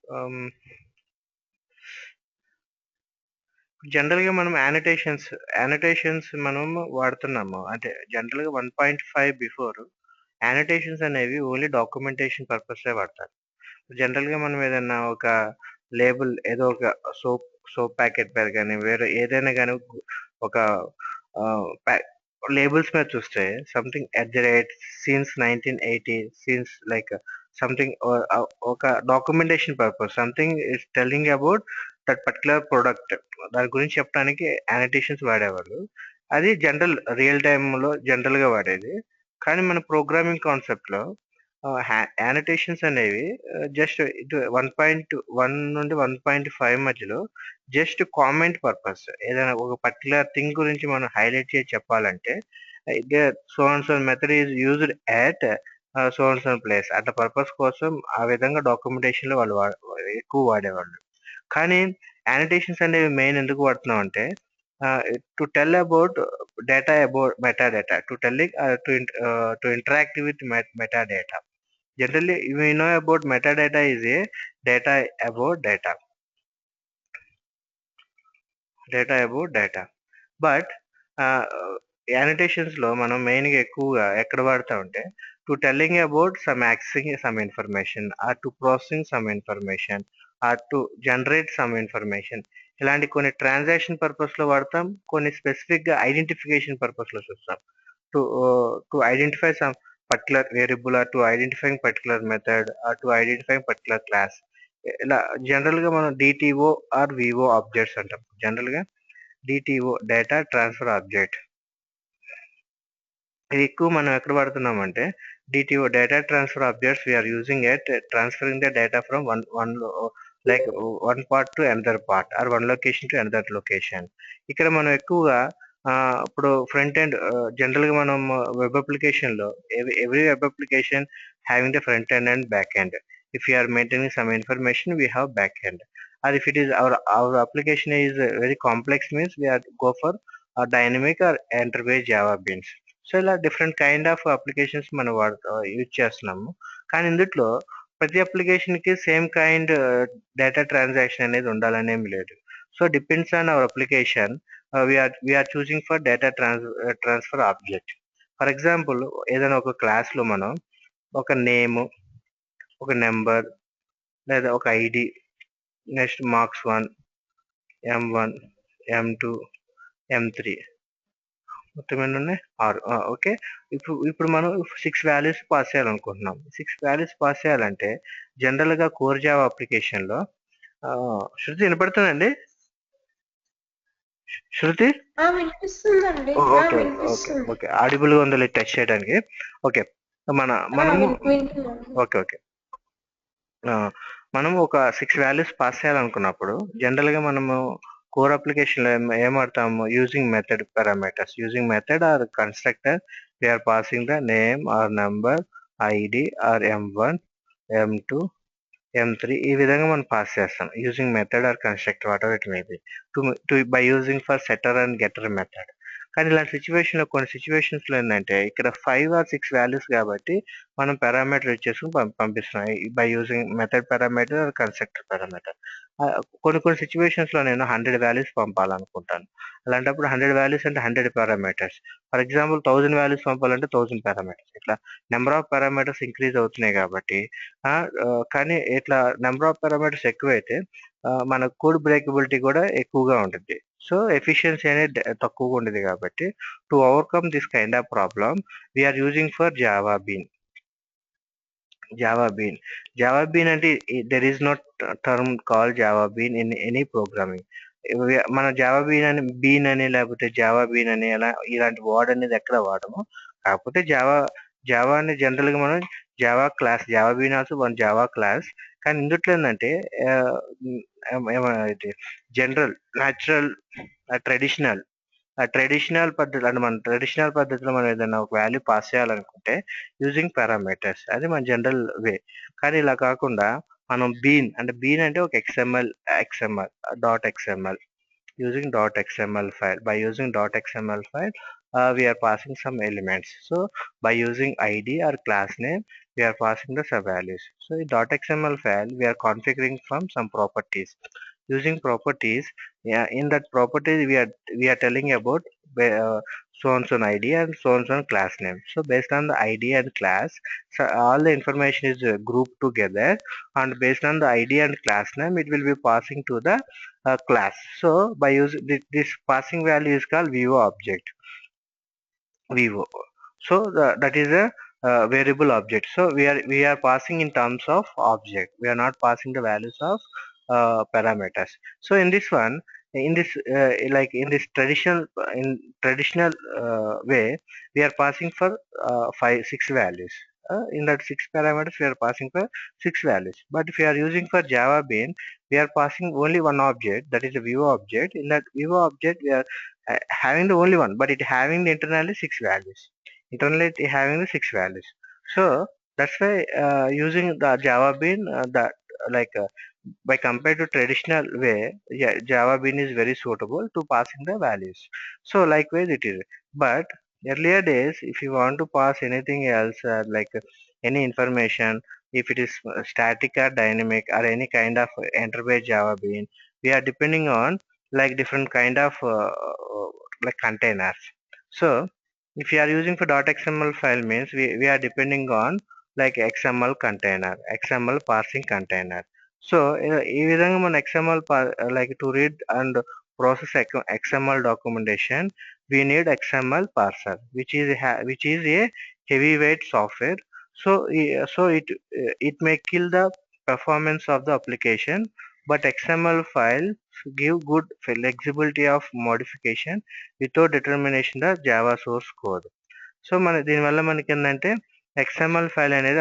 ఆహ్, జనరల్‌గా మనం యానోటేషన్స్ మనం వాడుతున్నాము. అంటే జనరల్‌గా 1.5 బిఫోర్ యానోటేషన్స్ అనేవి ఓన్లీ డాక్యుమెంటేషన్ పర్పస్‌లే వాడతారు. జనరల్‌గా మనం ఏదన్నా ఒక లేబుల్ ఏదో ఒక సోప్ సోప్ ప్యాకెట్ మీద గాని, వేరే ఏదైనా గాని ఒక ప్యా లేబుల్స్ మీద చూస్తే something at the rate since 1980 since like something ఒక documentation purpose something is telling about that particular product. దాని గురించి చెప్పడానికి యానోటేషన్స్ వాడేవాళ్ళు. అది రియల్ టైమ్‌లో జనరల్‌గా వాడేది. కానీ మన ప్రోగ్రామింగ్ కాన్సెప్ట్‌లో యానోటేషన్స్ అనేవి జస్ట్ ఇటు 1.1 నుండి 1.5 మధ్యలో జస్ట్ కామెంట్ పర్పస్. ఏదైనా ఒక పర్టిక్యులర్ థింగ్ గురించి మనం హైలైట్ చేసి చెప్పాలంటే, they so and so method is used at so and so place అట్లా పర్పస్ కోసం ఆ విధంగా డాక్యుమెంటేషన్‌లో వాళ్ళు ఎక్కువ వాడేవాళ్ళు. కానీ యానోటేషన్స్ అనేవి మెయిన్ ఎందుకు వాడుతున్నామంటే to tell about data about metadata to telling to interact with metadata. Generally, we know about metadata is a data about data, data about data. But యానోటేషన్స్‌లో మనం మెయిన్‌గా ఎక్కువగా ఎక్కడ వాడతామంటే, to telling about some accessing some information or to processing some information or to generate some information. ఇలాంటి కొన్ని transaction పర్పస్‌లో వాడతాం. కొన్ని స్పెసిఫిక్‌గా ఐడెంటిఫికేషన్ పర్పస్‌లో చూస్తాం. To identify some particular variable or to identifying particular method or to identifying particular class. ఇలా జనరల్‌గా మనం డీటీఓ ఆర్ వీఓ ఆబ్జెక్ట్స్ అంటాం. జనరల్‌గా డీటీఓ డేటా ట్రాన్స్‌ఫర్ ఆబ్జెక్ట్. ఇది ఎక్కువ మనం ఎక్కడ వాడుతున్నామంటే DTO data transfer objects we are using it transferring the data from one like one part to another part or one location to another location. ఇక్కడ మనం ఎక్కువగా ఇప్పుడు ఫ్రంట్ ఎండ్ జనరల్‌గా మనం వెబ్ అప్లికేషన్‌లో every web application having the front end and back end. If you are maintaining some information, we have back end. Or if it is our application is very complex means we are go for a dynamic or enterprise Java beans. So ఇలా different kind of applications మనం use చేస్తున్నాము. కానీ ఇందుట్లో ప్రతి అప్లికేషన్‌కి same kind data transaction అనేది ఉండాలనేమి లేదు. So depends on our application we are choosing for data transfer object. For example ఏదైనా ఒక క్లాస్‌లో మనం ఒక నేమ్, ఒక నంబర్ లేదా ఒక ID, next marks 1, M1, M2, M3 మొత్తం ఎన్నున్నాయి? 6 ఓకే. ఇప్పుడు మనం 6 వాల్యూస్ పాస్ చేయాలనుకుంటున్నాం. 6 వాల్యూస్ పాస్ చేయాలంటే జనరల్‌గా కోర్ జావా అప్లికేషన్‌లో శృతి వినపడుతుందండి? శృతి? వినిపిస్తుందండి. ఓకే. ఓకే. వినిపిస్తుంది. ఓకే. ఆడిబుల్‌గా ఉందో లేదో టెస్ట్ చేయడానికి. ఓకే. మనము వింటున్నాను. ఓకే. ఓకే. ఆ! మనం ఒక 6 వాల్యూస్ పాస్ చేయాలనుకున్నప్పుడు జనరల్‌గా మనము కోర్ అప్లికేషన్‌లో ఏం వాడతాము? Using method parameters. Using method or constructor we are passing the name or number, ID or M1, M2, M3 ఈ విధంగా మనం పాస్ చేస్తాం. Using method or constructor whatever it may be. By using for setter and getter method. కానీ ఇలాంటి కొన్ని సిట్యుయేషన్స్‌లో ఏందంటే ఇక్కడ 5 are 6 values కాబట్టి మనం పారామీటర్ ఇచ్చేసుకొని పంపిస్తున్నాం. By using method parameter or constructor parameter. కొన్ని సిట్యుయేషన్స్‌లో నేను 100 వాల్యూస్ పంపాలనుకుంటాను. అలాంటప్పుడు 100 వాల్యూస్ అంటే 100 పారామీటర్స్. ఫర్ ఎగ్జాంపుల్ 1000 వాల్యూస్ పంపాలంటే 1000 పారామీటర్స్. ఇట్లా నంబర్ ఆఫ్ పారామీటర్స్ ఇంక్రీజ్ అవుతున్నాయి కాబట్టి కానీ ఇట్లా నంబర్ ఆఫ్ పారామీటర్స్ ఎక్కువైతే మన కోడ్ బ్రేకబిలిటీ కూడా ఎక్కువగా ఉంటది. సో ఎఫిషియన్సీ అనేది తక్కువగా ఉండేది కాబట్టి to overcome this kind of problem we are using for Java bean. Java bean. Java bean అంటే there is no term called Java bean in any programming. మన జావా బీన్ అని లేకపోతే జావా బీన్ అని అలా ఇలాంటి వర్డ్ అనేది ఎక్కడ వాడము. కాకపోతే జావా అని జనరల్‌గా మనం Java bean also one Java class. కానీ ఇందుట్లో ఏందంటే ఆహ్, ఇది జనరల్, నేచురల్, ట్రెడిషనల్ ట్రెడిషనల్ పద్ధతిలో మనం ఏదైనా ఒక వాల్యూ పాస్ చేయాలనుకుంటే యూజింగ్ పారామీటర్స్. అది మన జనరల్ వే. కానీ ఇలా కాకుండా మనం బీన్ అంటే ఒక XML, dot XML using .xml file. By using .xml file, we are passing some elements. So by using ID or class name, we are passing the sub values. So in .xml file, we are configuring from some properties. Using properties, yeah, in that properties we are telling about so and so ID and so and so class name. So based on the ID and class, so all the information is grouped together, and based on the ID and class name, it will be passing to the class. So by using this passing value is called Vivo object. Vivo. So that is a variable object. So we are passing in terms of object. We are not passing the values of parameters. So in this one, in this like in traditional way, we are passing for six values. In that six parameters, we are passing for six values. But if we are using for Java Bean, we are passing only one object, that is a Vivo object. In that Vivo object, we are having the only one, but it having the internally six values. Internally it having the six values. So that's why using the Java Bean, that like by compared to traditional way, yeah, Java Bean is very suitable to passing the values. So likewise it is. But earlier days, if you want to pass anything else, any information, if it is static or dynamic or any kind of enterprise Java Bean, we are depending on like different kind of like containers. So if you are using for .xml file means we are depending on like XML container, XML parsing container. So ఈ విధంగా మన XML like to read and process XML documentation, we need XML parser, which is a heavyweight software. So it may kill the performance of the application, but XML file give good flexibility of modification without determination the Java source code. So దీనివల్ల మనకేందంటే XML file అనేది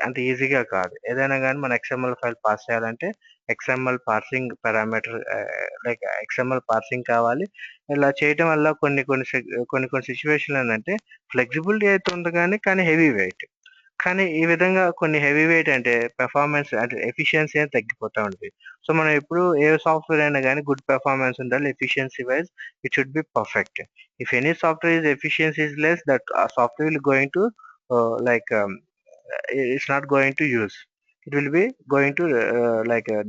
అంత ఈజీగా కాదు. ఏదైనా గానీ మన XML file pass చేయాలంటే XML parsing parameter like XML parsing కావాలి. ఇలా చేయటం వల్ల కొన్ని సిట్యుయేషన్‌లో ఏందంటే ఫ్లెక్సిబిలిటీ అయితే ఉంది కానీ హెవీ వెయిట్. కానీ ఈ విధంగా కొన్ని హెవీ వెయిట్ అంటే పెర్ఫార్మన్స్ అంటే ఎఫిషియన్సీ అనేది తగ్గిపోతా ఉంటది. సో మనం ఎప్పుడు ఏ సాఫ్ట్‌వేర్ అయినా గానీ గుడ్ పెర్ఫార్మన్స్ ఉండాలి. Efficiency wise it should be perfect. If any software is efficiency is less, that software will going to like it's not going to use. It will be going to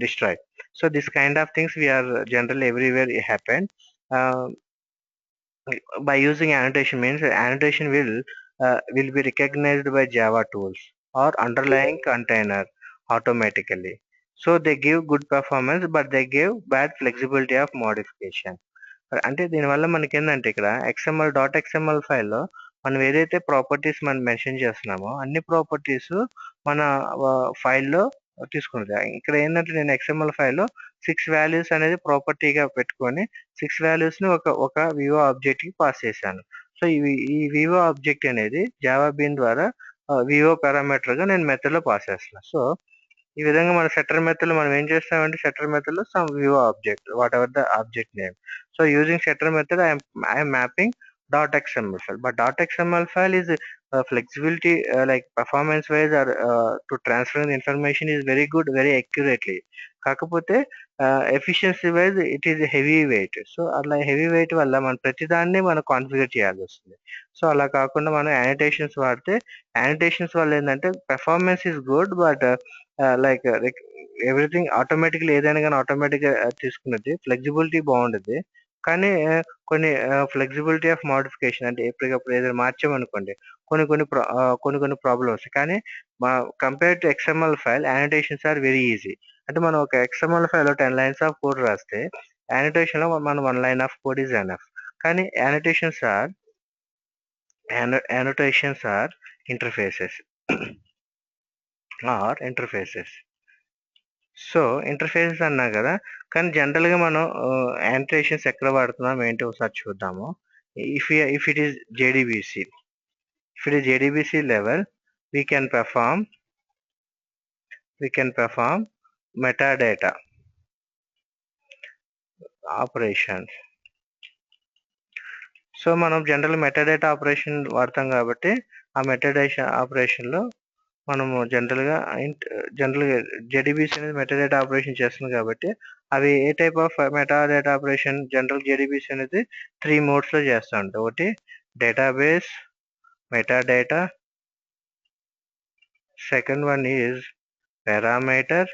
destroy. So this kind of things we are generally everywhere it happen. Uh, by using annotation means annotation will be recognized by Java tools or underlying container automatically. So they give good performance, but they give bad flexibility of modification. అంటే దీనివల్ల మనకేందంటే ఇక్కడ .xml ఫైల్‌లో మనం ఏదైతే properties మనం mention చేస్తున్నామో అన్ని properties మన ఫైల్‌లో తీసుకున్నది. ఇక్కడ ఏందంటే నేను XML ఫైల్‌లో 6 వాల్యూస్ అనేది ప్రాపర్టీగా పెట్టుకొని 6 వాల్యూస్‌ని ఒక వివో ఆబ్జెక్ట్‌కి పాస్ చేశాను. సో ఈ వివో ఆబ్జెక్ట్ అనేది జావా బీన్ ద్వారా వివో పారామీటర్‌గా నేను మెథడ్‌లో పాస్ చేస్తున్నా. సో ఈ విధంగా మన సెట్టర్ మెథడ్‌లో మనం ఏం చేస్తామంటే సెట్టర్ మెథడ్‌లో some Vivo object whatever the object name. So using setter method, I am mapping .xml file. But .xml file is flexibility like performance wise or to transfer the information is very good, very accurately. కాకపోతే efficiency wise it is heavy weight. So అట్లా heavy weight వల్ల మనం ప్రతిదాన్ని మనం configure చేయాల్సి వస్తుంది. So అలా కాకుండా మనం యానిటేషన్స్ వాడితే యానిటేషన్స్ వల్ల ఏంటంటే performance is good, but like everything automatically ఏదైనా గానీ ఆటోమేటిక్‌గా తీసుకున్నది. ఫ్లెక్సిబిలిటీ బావుంటది. కానీ కొన్ని ఫ్లెక్సిబిలిటీ ఆఫ్ మోడిఫికేషన్ అంటే ఎప్పటికప్పుడు ఏదైనా మార్చామనుకోండి కొన్ని ప్రాబ్లమ్స్ వస్తాయి. కానీ compare to XML file annotations are very easy. అంటే మనం ఒక ఎక్స్ఎంఎల్ ఫైల్‌లో 10 లైన్స్ ఆఫ్ కోడ్ రాస్తే యానిటేషన్‌లో మనం 1 line of code is enough. కానీ annotations are interfaces interfaces. So interfaces అన్నా కదా! కానీ జనరల్‌గా మనం యానిటేషన్స్ ఎక్కడ వాడుతున్నాం ఏంటి ఒకసారి చూద్దాము. If it is JDBC level we can perform metadata operations. So మనం జనరల్ మెటాడేటా ఆపరేషన్ వాడతాం కాబట్టి ఆ మెటాడేటా ఆపరేషన్‌లో మనము జనరల్‌గా జేడీబీసీ అనేది మెటాడేటా ఆపరేషన్ చేస్తుంది కాబట్టి అవి ఏ type of metadata operation general JDBC అనేది 3 మోడ్స్‌లో చేస్తా ఉంటాం. ఒకటి database, metadata Second one is parameter,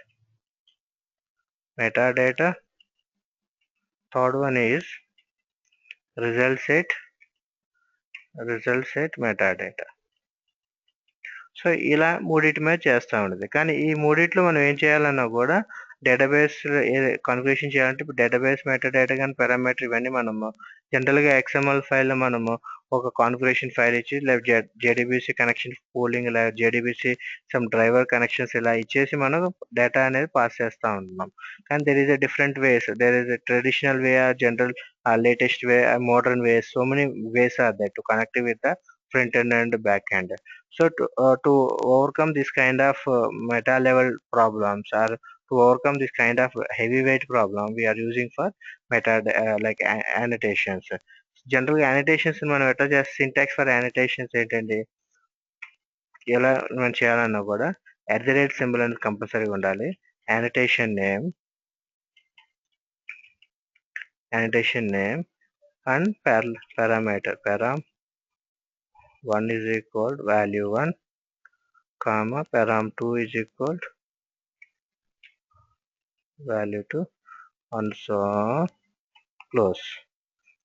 metadata. Third one is result set, metadata. So ఇలా మూడిటి మీద చేస్తా ఉండేది. కానీ ఈ మూడిట్లో మనం ఏం చేయాలన్నా కూడా డేటాబేస్ కాన్ఫిగరేషన్ చేయాలంటే ఇప్పుడు డేటాబేస్ మెటాడేటా కానీ పారామీటర్ ఇవన్నీ మనము జనరల్గా ఎక్స్ఎంఎల్ ఫైల్లో మనము ఒక కాన్ఫిగరేషన్ ఫైల్ ఇచ్చి లేదా జేడీబీసీ కనెక్షన్ పూలింగ్ లేదా జేడీబీసీ సమ్ డ్రైవర్ కనెక్షన్స్ ఇలా ఇచ్చేసి మనం డేటా అనేది పాస్ చేస్తూ ఉంటున్నాం. కానీ there is a different ways, there is a traditional way, general latest way, modern ways, so many ways are that to connect with the front end and back end. So to overcome this kind of meta level problems, or to overcome this kind of heavyweight problem, we are using for meta annotations. Generally annotations మనం ఎట్లా చేస్తే syntax for annotations ఏంటండి, ఎలా మనం చేయాలన్నా కూడా @ అనేది కంపల్సరీగా ఉండాలి. annotation name and parameter param1 is equal value 1, comma param2 is equal value 2 and so close.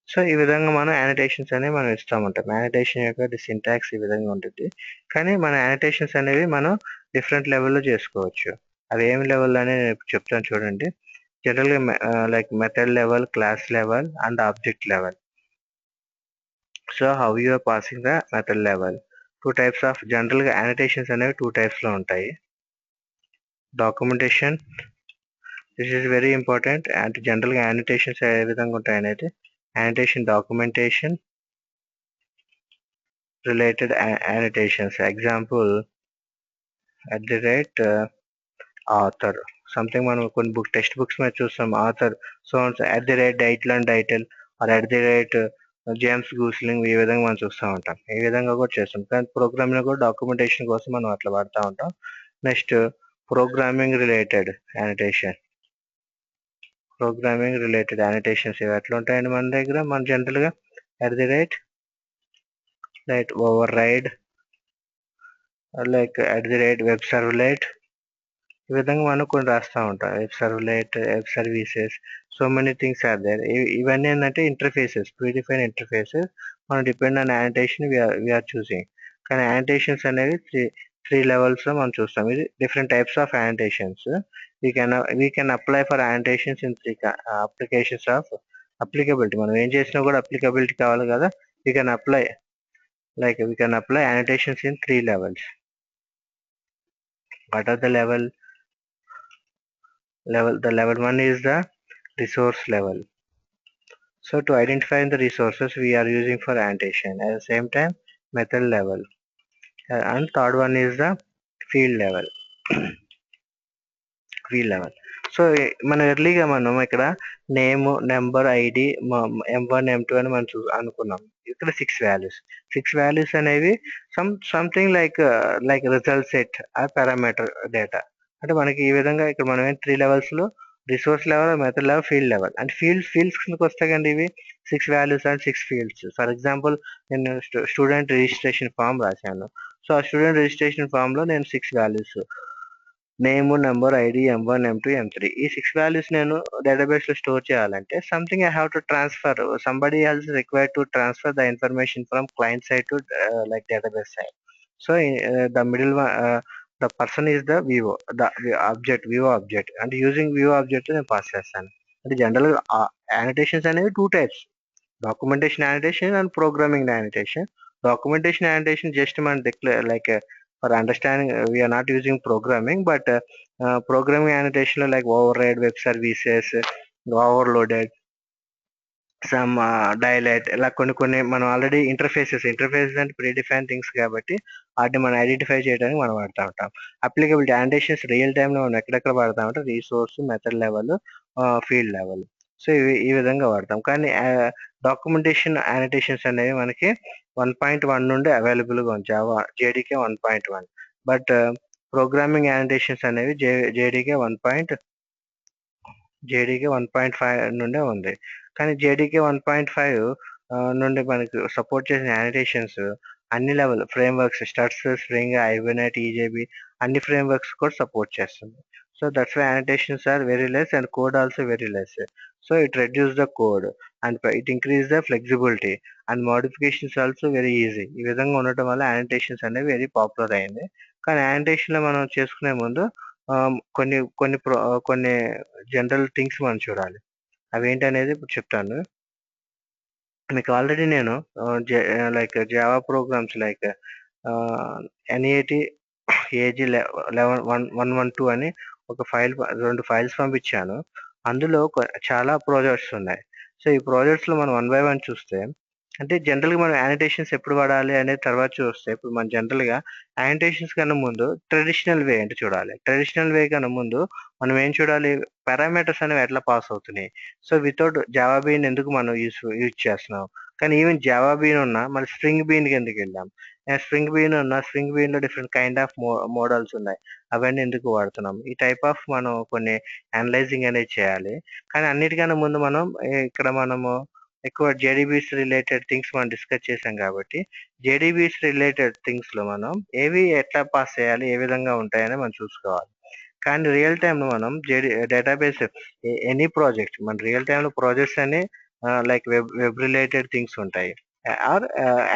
So ఈ విధంగా మనం యానిటేషన్స్ అనేవి మనం ఇస్తామంటాం. యానిటేషన్ యొక్క సింటాక్స్ ఈ విధంగా ఉంటుంది. కానీ మన యానిటేషన్స్ అనేవి మనం డిఫరెంట్ లెవెల్లో చేసుకోవచ్చు. అవి ఏం లెవెల్ అనేది నేను చెప్తాను చూడండి. జనరల్గా like method level, class level and object level. So how you are passing the method level, 2 types of జనరల్గా యానిటేషన్స్ అనేవి 2 typesలో ఉంటాయి. Documentation, this is very important. And జనరల్గా యానిటేషన్స్ ఏ విధంగా ఉంటాయి అనేది annotation documentation, related annotations. Example @author, something మనం కొన్ని టెక్స్ట్ బుక్స్ మీద చూస్తాం, author so @title or James Gosling, ఈ విధంగా మనం చూస్తూ ఉంటాం. ఈ విధంగా కూడా చేస్తాం. కానీ ప్రోగ్రామింగ్ కూడా డాక్యుమెంటేషన్ కోసం మనం అట్లా వాడుతూ ఉంటాం. నెక్స్ట్ ప్రోగ్రామింగ్ రిలేటెడ్ యానిటేషన్స్ ఇవి ఎట్లా ఉంటాయండి మన దగ్గర. మన జనరల్గా @override లైక్ వెబ్ సర్వ్లెట్, ఈ విధంగా మనం కొన్ని రాస్తూ ఉంటాం. Web servlet, web services, so many things are there. ఇవన్నీ ఏంటంటే ఇంటర్ఫేసెస్, ప్రీడిఫైన్ ఇంటర్ఫేసెస్. మనం depend on annotation we are choosing. కానీ యానిటేషన్స్ అనేవి త్రీ లెవెల్స్లో మనం చూస్తాం. ఇది different types of annotations. We can apply for annotations in 3 applications of applicability. మనం ఏం చేసినా కూడా అప్లికబిలిటీ కావాలి కదా. వీ కెన్ అప్లై annotations in 3 levels. What are the level? The level 1 is the resource level. So to identify the resources we are using for annotation. At the same time method level, and third one is the field level. So మన ఎర్లీగా మనం ఇక్కడ name, number, ID, M1 M2 అని మనం అనుకున్నాం. ఇక్కడ 6 values అనేవి something like result set or parameter data. అంటే మనకి ఈ విధంగా ఇక్కడ మనం 3 లెవెల్స్లో resource level, method level, field level. And fields కిందకి వస్తాయండి ఇవి 6 values and 6 fields. For example నేను స్టూడెంట్ రిజిస్ట్రేషన్ ఫామ్ రాశాను. సో ఆ స్టూడెంట్ రిజిస్ట్రేషన్ ఫామ్లో నేను 6 values, name, number, ID, M1 M2 M3, ఈ 6 వాల్యూస్ నేను డేటాబేస్ లో స్టోర్ చేయాలంటే something I have to transfer, somebody else required to transfer the information from client side to like database side. So the middle the person is the Vivo object, అంటే using Vivo object నేను pass చేస్తాను. అంటే general యానిటేషన్స్ అనేవి 2 types, documentation యానిటేషన్ and programming యానిటేషన్. Documentation యానిటేషన్ just మనం like for understanding, we are not using programming, but programming annotation like override, web services, overloaded, some dialect, ఇలా కొన్ని మనం already interfaces అంటే predefine things కాబట్టి వాటిని మనం ఐడెంటిఫై చేయడానికి మనం వాడుతూ ఉంటాం. అప్లికబిలిటీ యానిటేషన్స్ రియల్ టైంలో మనం ఎక్కడెక్కడ వాడతామంటే resource, method level, field level. So ఈ విధంగా వాడతాం. కానీ డాక్యుమెంటేషన్ యానిటేషన్స్ అనేవి మనకి 1.1 నుండి అవైలబుల్గా ఉంది, జావా JDK 1.1. బట్ ప్రోగ్రామింగ్ యానిటేషన్స్ అనేవి JDK 1.5 నుండే ఉంది. కానీ JDK 1.5 నుండి మనకు సపోర్ట్ చేసిన యానిటేషన్స్ అన్ని level frameworks, struts, spring, hibernate, EJB అన్ని ఫ్రేమ్వర్క్స్ కూడా సపోర్ట్ చేస్తుంది. So that's why annotations are very less and code also very less. So it reduce the code and it increase the flexibility and modifications also very easy. ఈ విధంగా ఉండటం వల్ల annotations అనేవి very popular అయింది. కానీ annotation లో మనం చేసుకునే ముందు కొన్ని కొన్ని కొన్ని జనరల్ థింగ్స్ మనం చూడాలి. అవేంటనేది ఇప్పుడు చెప్తాను. మీకు ఆల్రెడీ నేను like Java programmes like NEAT AG 112 అని ఒక ఫైల్ 2 ఫైల్స్ పంపించాను. అందులో చాలా ప్రాజెక్ట్స్ ఉన్నాయి. సో ఈ ప్రాజెక్ట్స్‌లో మనం వన్ బై వన్ చూస్తే అంటే జనరల్‌గా మనం యానిటేషన్స్ ఎప్పుడు వాడాలి అనేది తర్వాత చూస్తే ఇప్పుడు మనం జనరల్‌గా యానిటేషన్స్ కన్నా ముందు ట్రెడిషనల్ వే ఏంటి చూడాలి. ట్రెడిషనల్ వే కన్నా ముందు మనం ఏం చూడాలి, పారామీటర్స్ అనేవి ఎట్లా పాస్ అవుతున్నాయి. సో వితౌట్ జావా బీన్ ఎందుకు మనం యూజ్ చేస్తున్నాం. కానీ ఈవెన్ జావా బీన్ ఉన్నా మళ్ళీ స్ట్రింగ్ బీన్‌కి ఎందుకెళ్ళాం. స్ప్రింగ్ బీన్ ఉన్న స్ప్రింగ్ బీన్‌లో డిఫరెంట్ కైండ్ ఆఫ్ మోడల్స్ ఉన్నాయి. అవన్నీ ఎందుకు వాడుతున్నాం. ఈ టైప్ ఆఫ్ మనం కొన్ని అనలైజింగ్ అనేది చేయాలి. కానీ అన్నిటికన్నా ముందు మనం ఇక్కడ మనము ఎక్కువ జేడీబీస్ రిలేటెడ్ థింగ్స్ మనం డిస్కస్ చేసాం కాబట్టి జేడీబీస్ రిలేటెడ్ థింగ్స్‌లో మనం ఏవి ఎట్లా పాస్ చేయాలి, ఏ విధంగా ఉంటాయని మనం చూసుకోవాలి. కానీ రియల్ టైమ్‌లో మనం డేటాబేస్ ఎనీ ప్రాజెక్ట్ మన రియల్ టైమ్‌లో ప్రాజెక్ట్స్ అన్ని లైక్ వెబ్ రిలేటెడ్ థింగ్స్ ఉంటాయి. Or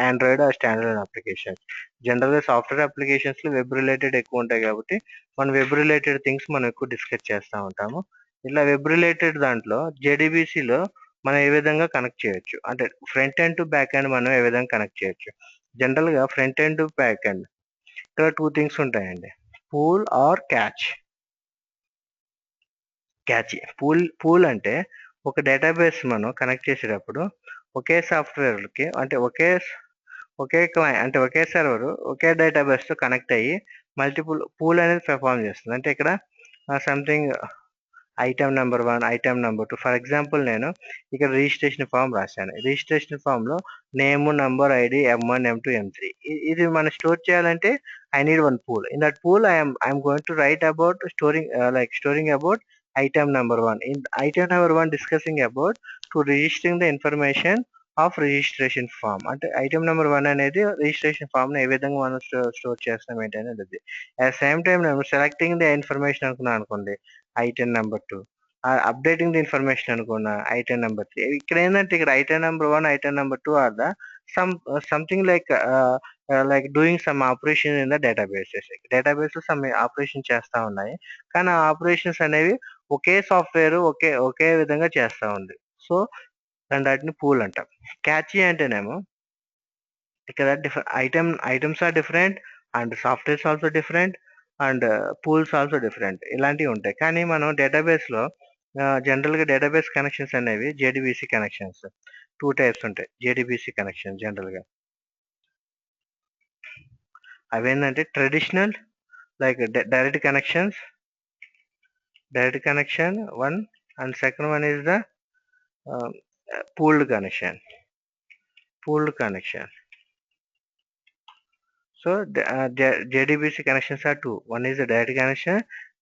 Android or standard applications. జనరల్‌గా సాఫ్ట్‌వేర్ అప్లికేషన్స్‌లో వెబ్ రిలేటెడ్ ఎక్కువ ఉంటాయి కాబట్టి మన వెబ్ రిలేటెడ్ థింగ్స్ మనం ఎక్కువ డిస్కస్ చేస్తా ఉంటాము. ఇలా వెబ్ రిలేటెడ్ దాంట్లో జేడీబీసీలో మనం ఏ విధంగా కనెక్ట్ చేయొచ్చు. అంటే front end to back end మనం ఏ విధంగా కనెక్ట్ చేయొచ్చు. జనరల్‌గా front end to back end ఇక్కడ 2 థింగ్స్ ఉంటాయండి. Pool or cache. పూల్ అంటే ఒక డేటాబేస్ మనం కనెక్ట్ చేసేటప్పుడు ఒకే సాఫ్ట్‌వేర్‌కి అంటే ఒకే సర్వర్ ఒకే డేటాబేస్‌తో కనెక్ట్ అయ్యి మల్టిపుల్ పూల్ అనేది పెర్ఫార్మ్ చేస్తుంది. అంటే ఇక్కడ something item number 1, item number 2 for example నేను ఇక్కడ రిజిస్ట్రేషన్ ఫామ్ రాశాను. రిజిస్ట్రేషన్ ఫామ్‌లో name, number, ID M1, M2, M3 ఇది మనం స్టోర్ చేయాలంటే I need one pool. In that pool I am going to write about storing about item number 1. In item number 1 discussing about to registering the information of registration form. అంటే item number 1 అనేది registration ఫామ్‌ని ఏ విధంగా మనం store చేస్తాం ఏంటి అనేది. At same time నేను selecting the information అనుకున్నాను అనుకోండి item number 2. Updating the information అనుకున్నా ఐటమ్ నెంబర్ 3. ఇక్కడ ఏంటంటే ఇక్కడ item number 1, item number 2 are the something like doing some operation in the databases. డేటాబేస్‌లో సమ్ ఆపరేషన్ చేస్తా ఉన్నాయి. కానీ ఆ ఆపరేషన్స్ అనేవి ఒకే సాఫ్ట్‌వేర్ ఒకే విధంగా చేస్తా ఉంది. సో వాటిని పూల్ అంటాం. క్యాచీ అంటేనేమో ఇక్కడ items are different and softwares also different and pools also different. ఇలాంటివి ఉంటాయి. కానీ మనం డేటాబేస్‌లో జనరల్‌గా డేటాబేస్ కనెక్షన్స్ అనేవి జేడీబీసీ కనెక్షన్స్ 2 టైప్స్ ఉంటాయి. జేడీబీసీ కనెక్షన్ జనరల్‌గా. అవేంటంటే traditional like direct connection 1 and second one is the pooled connection. So JDBC connections are 2. One is a direct connection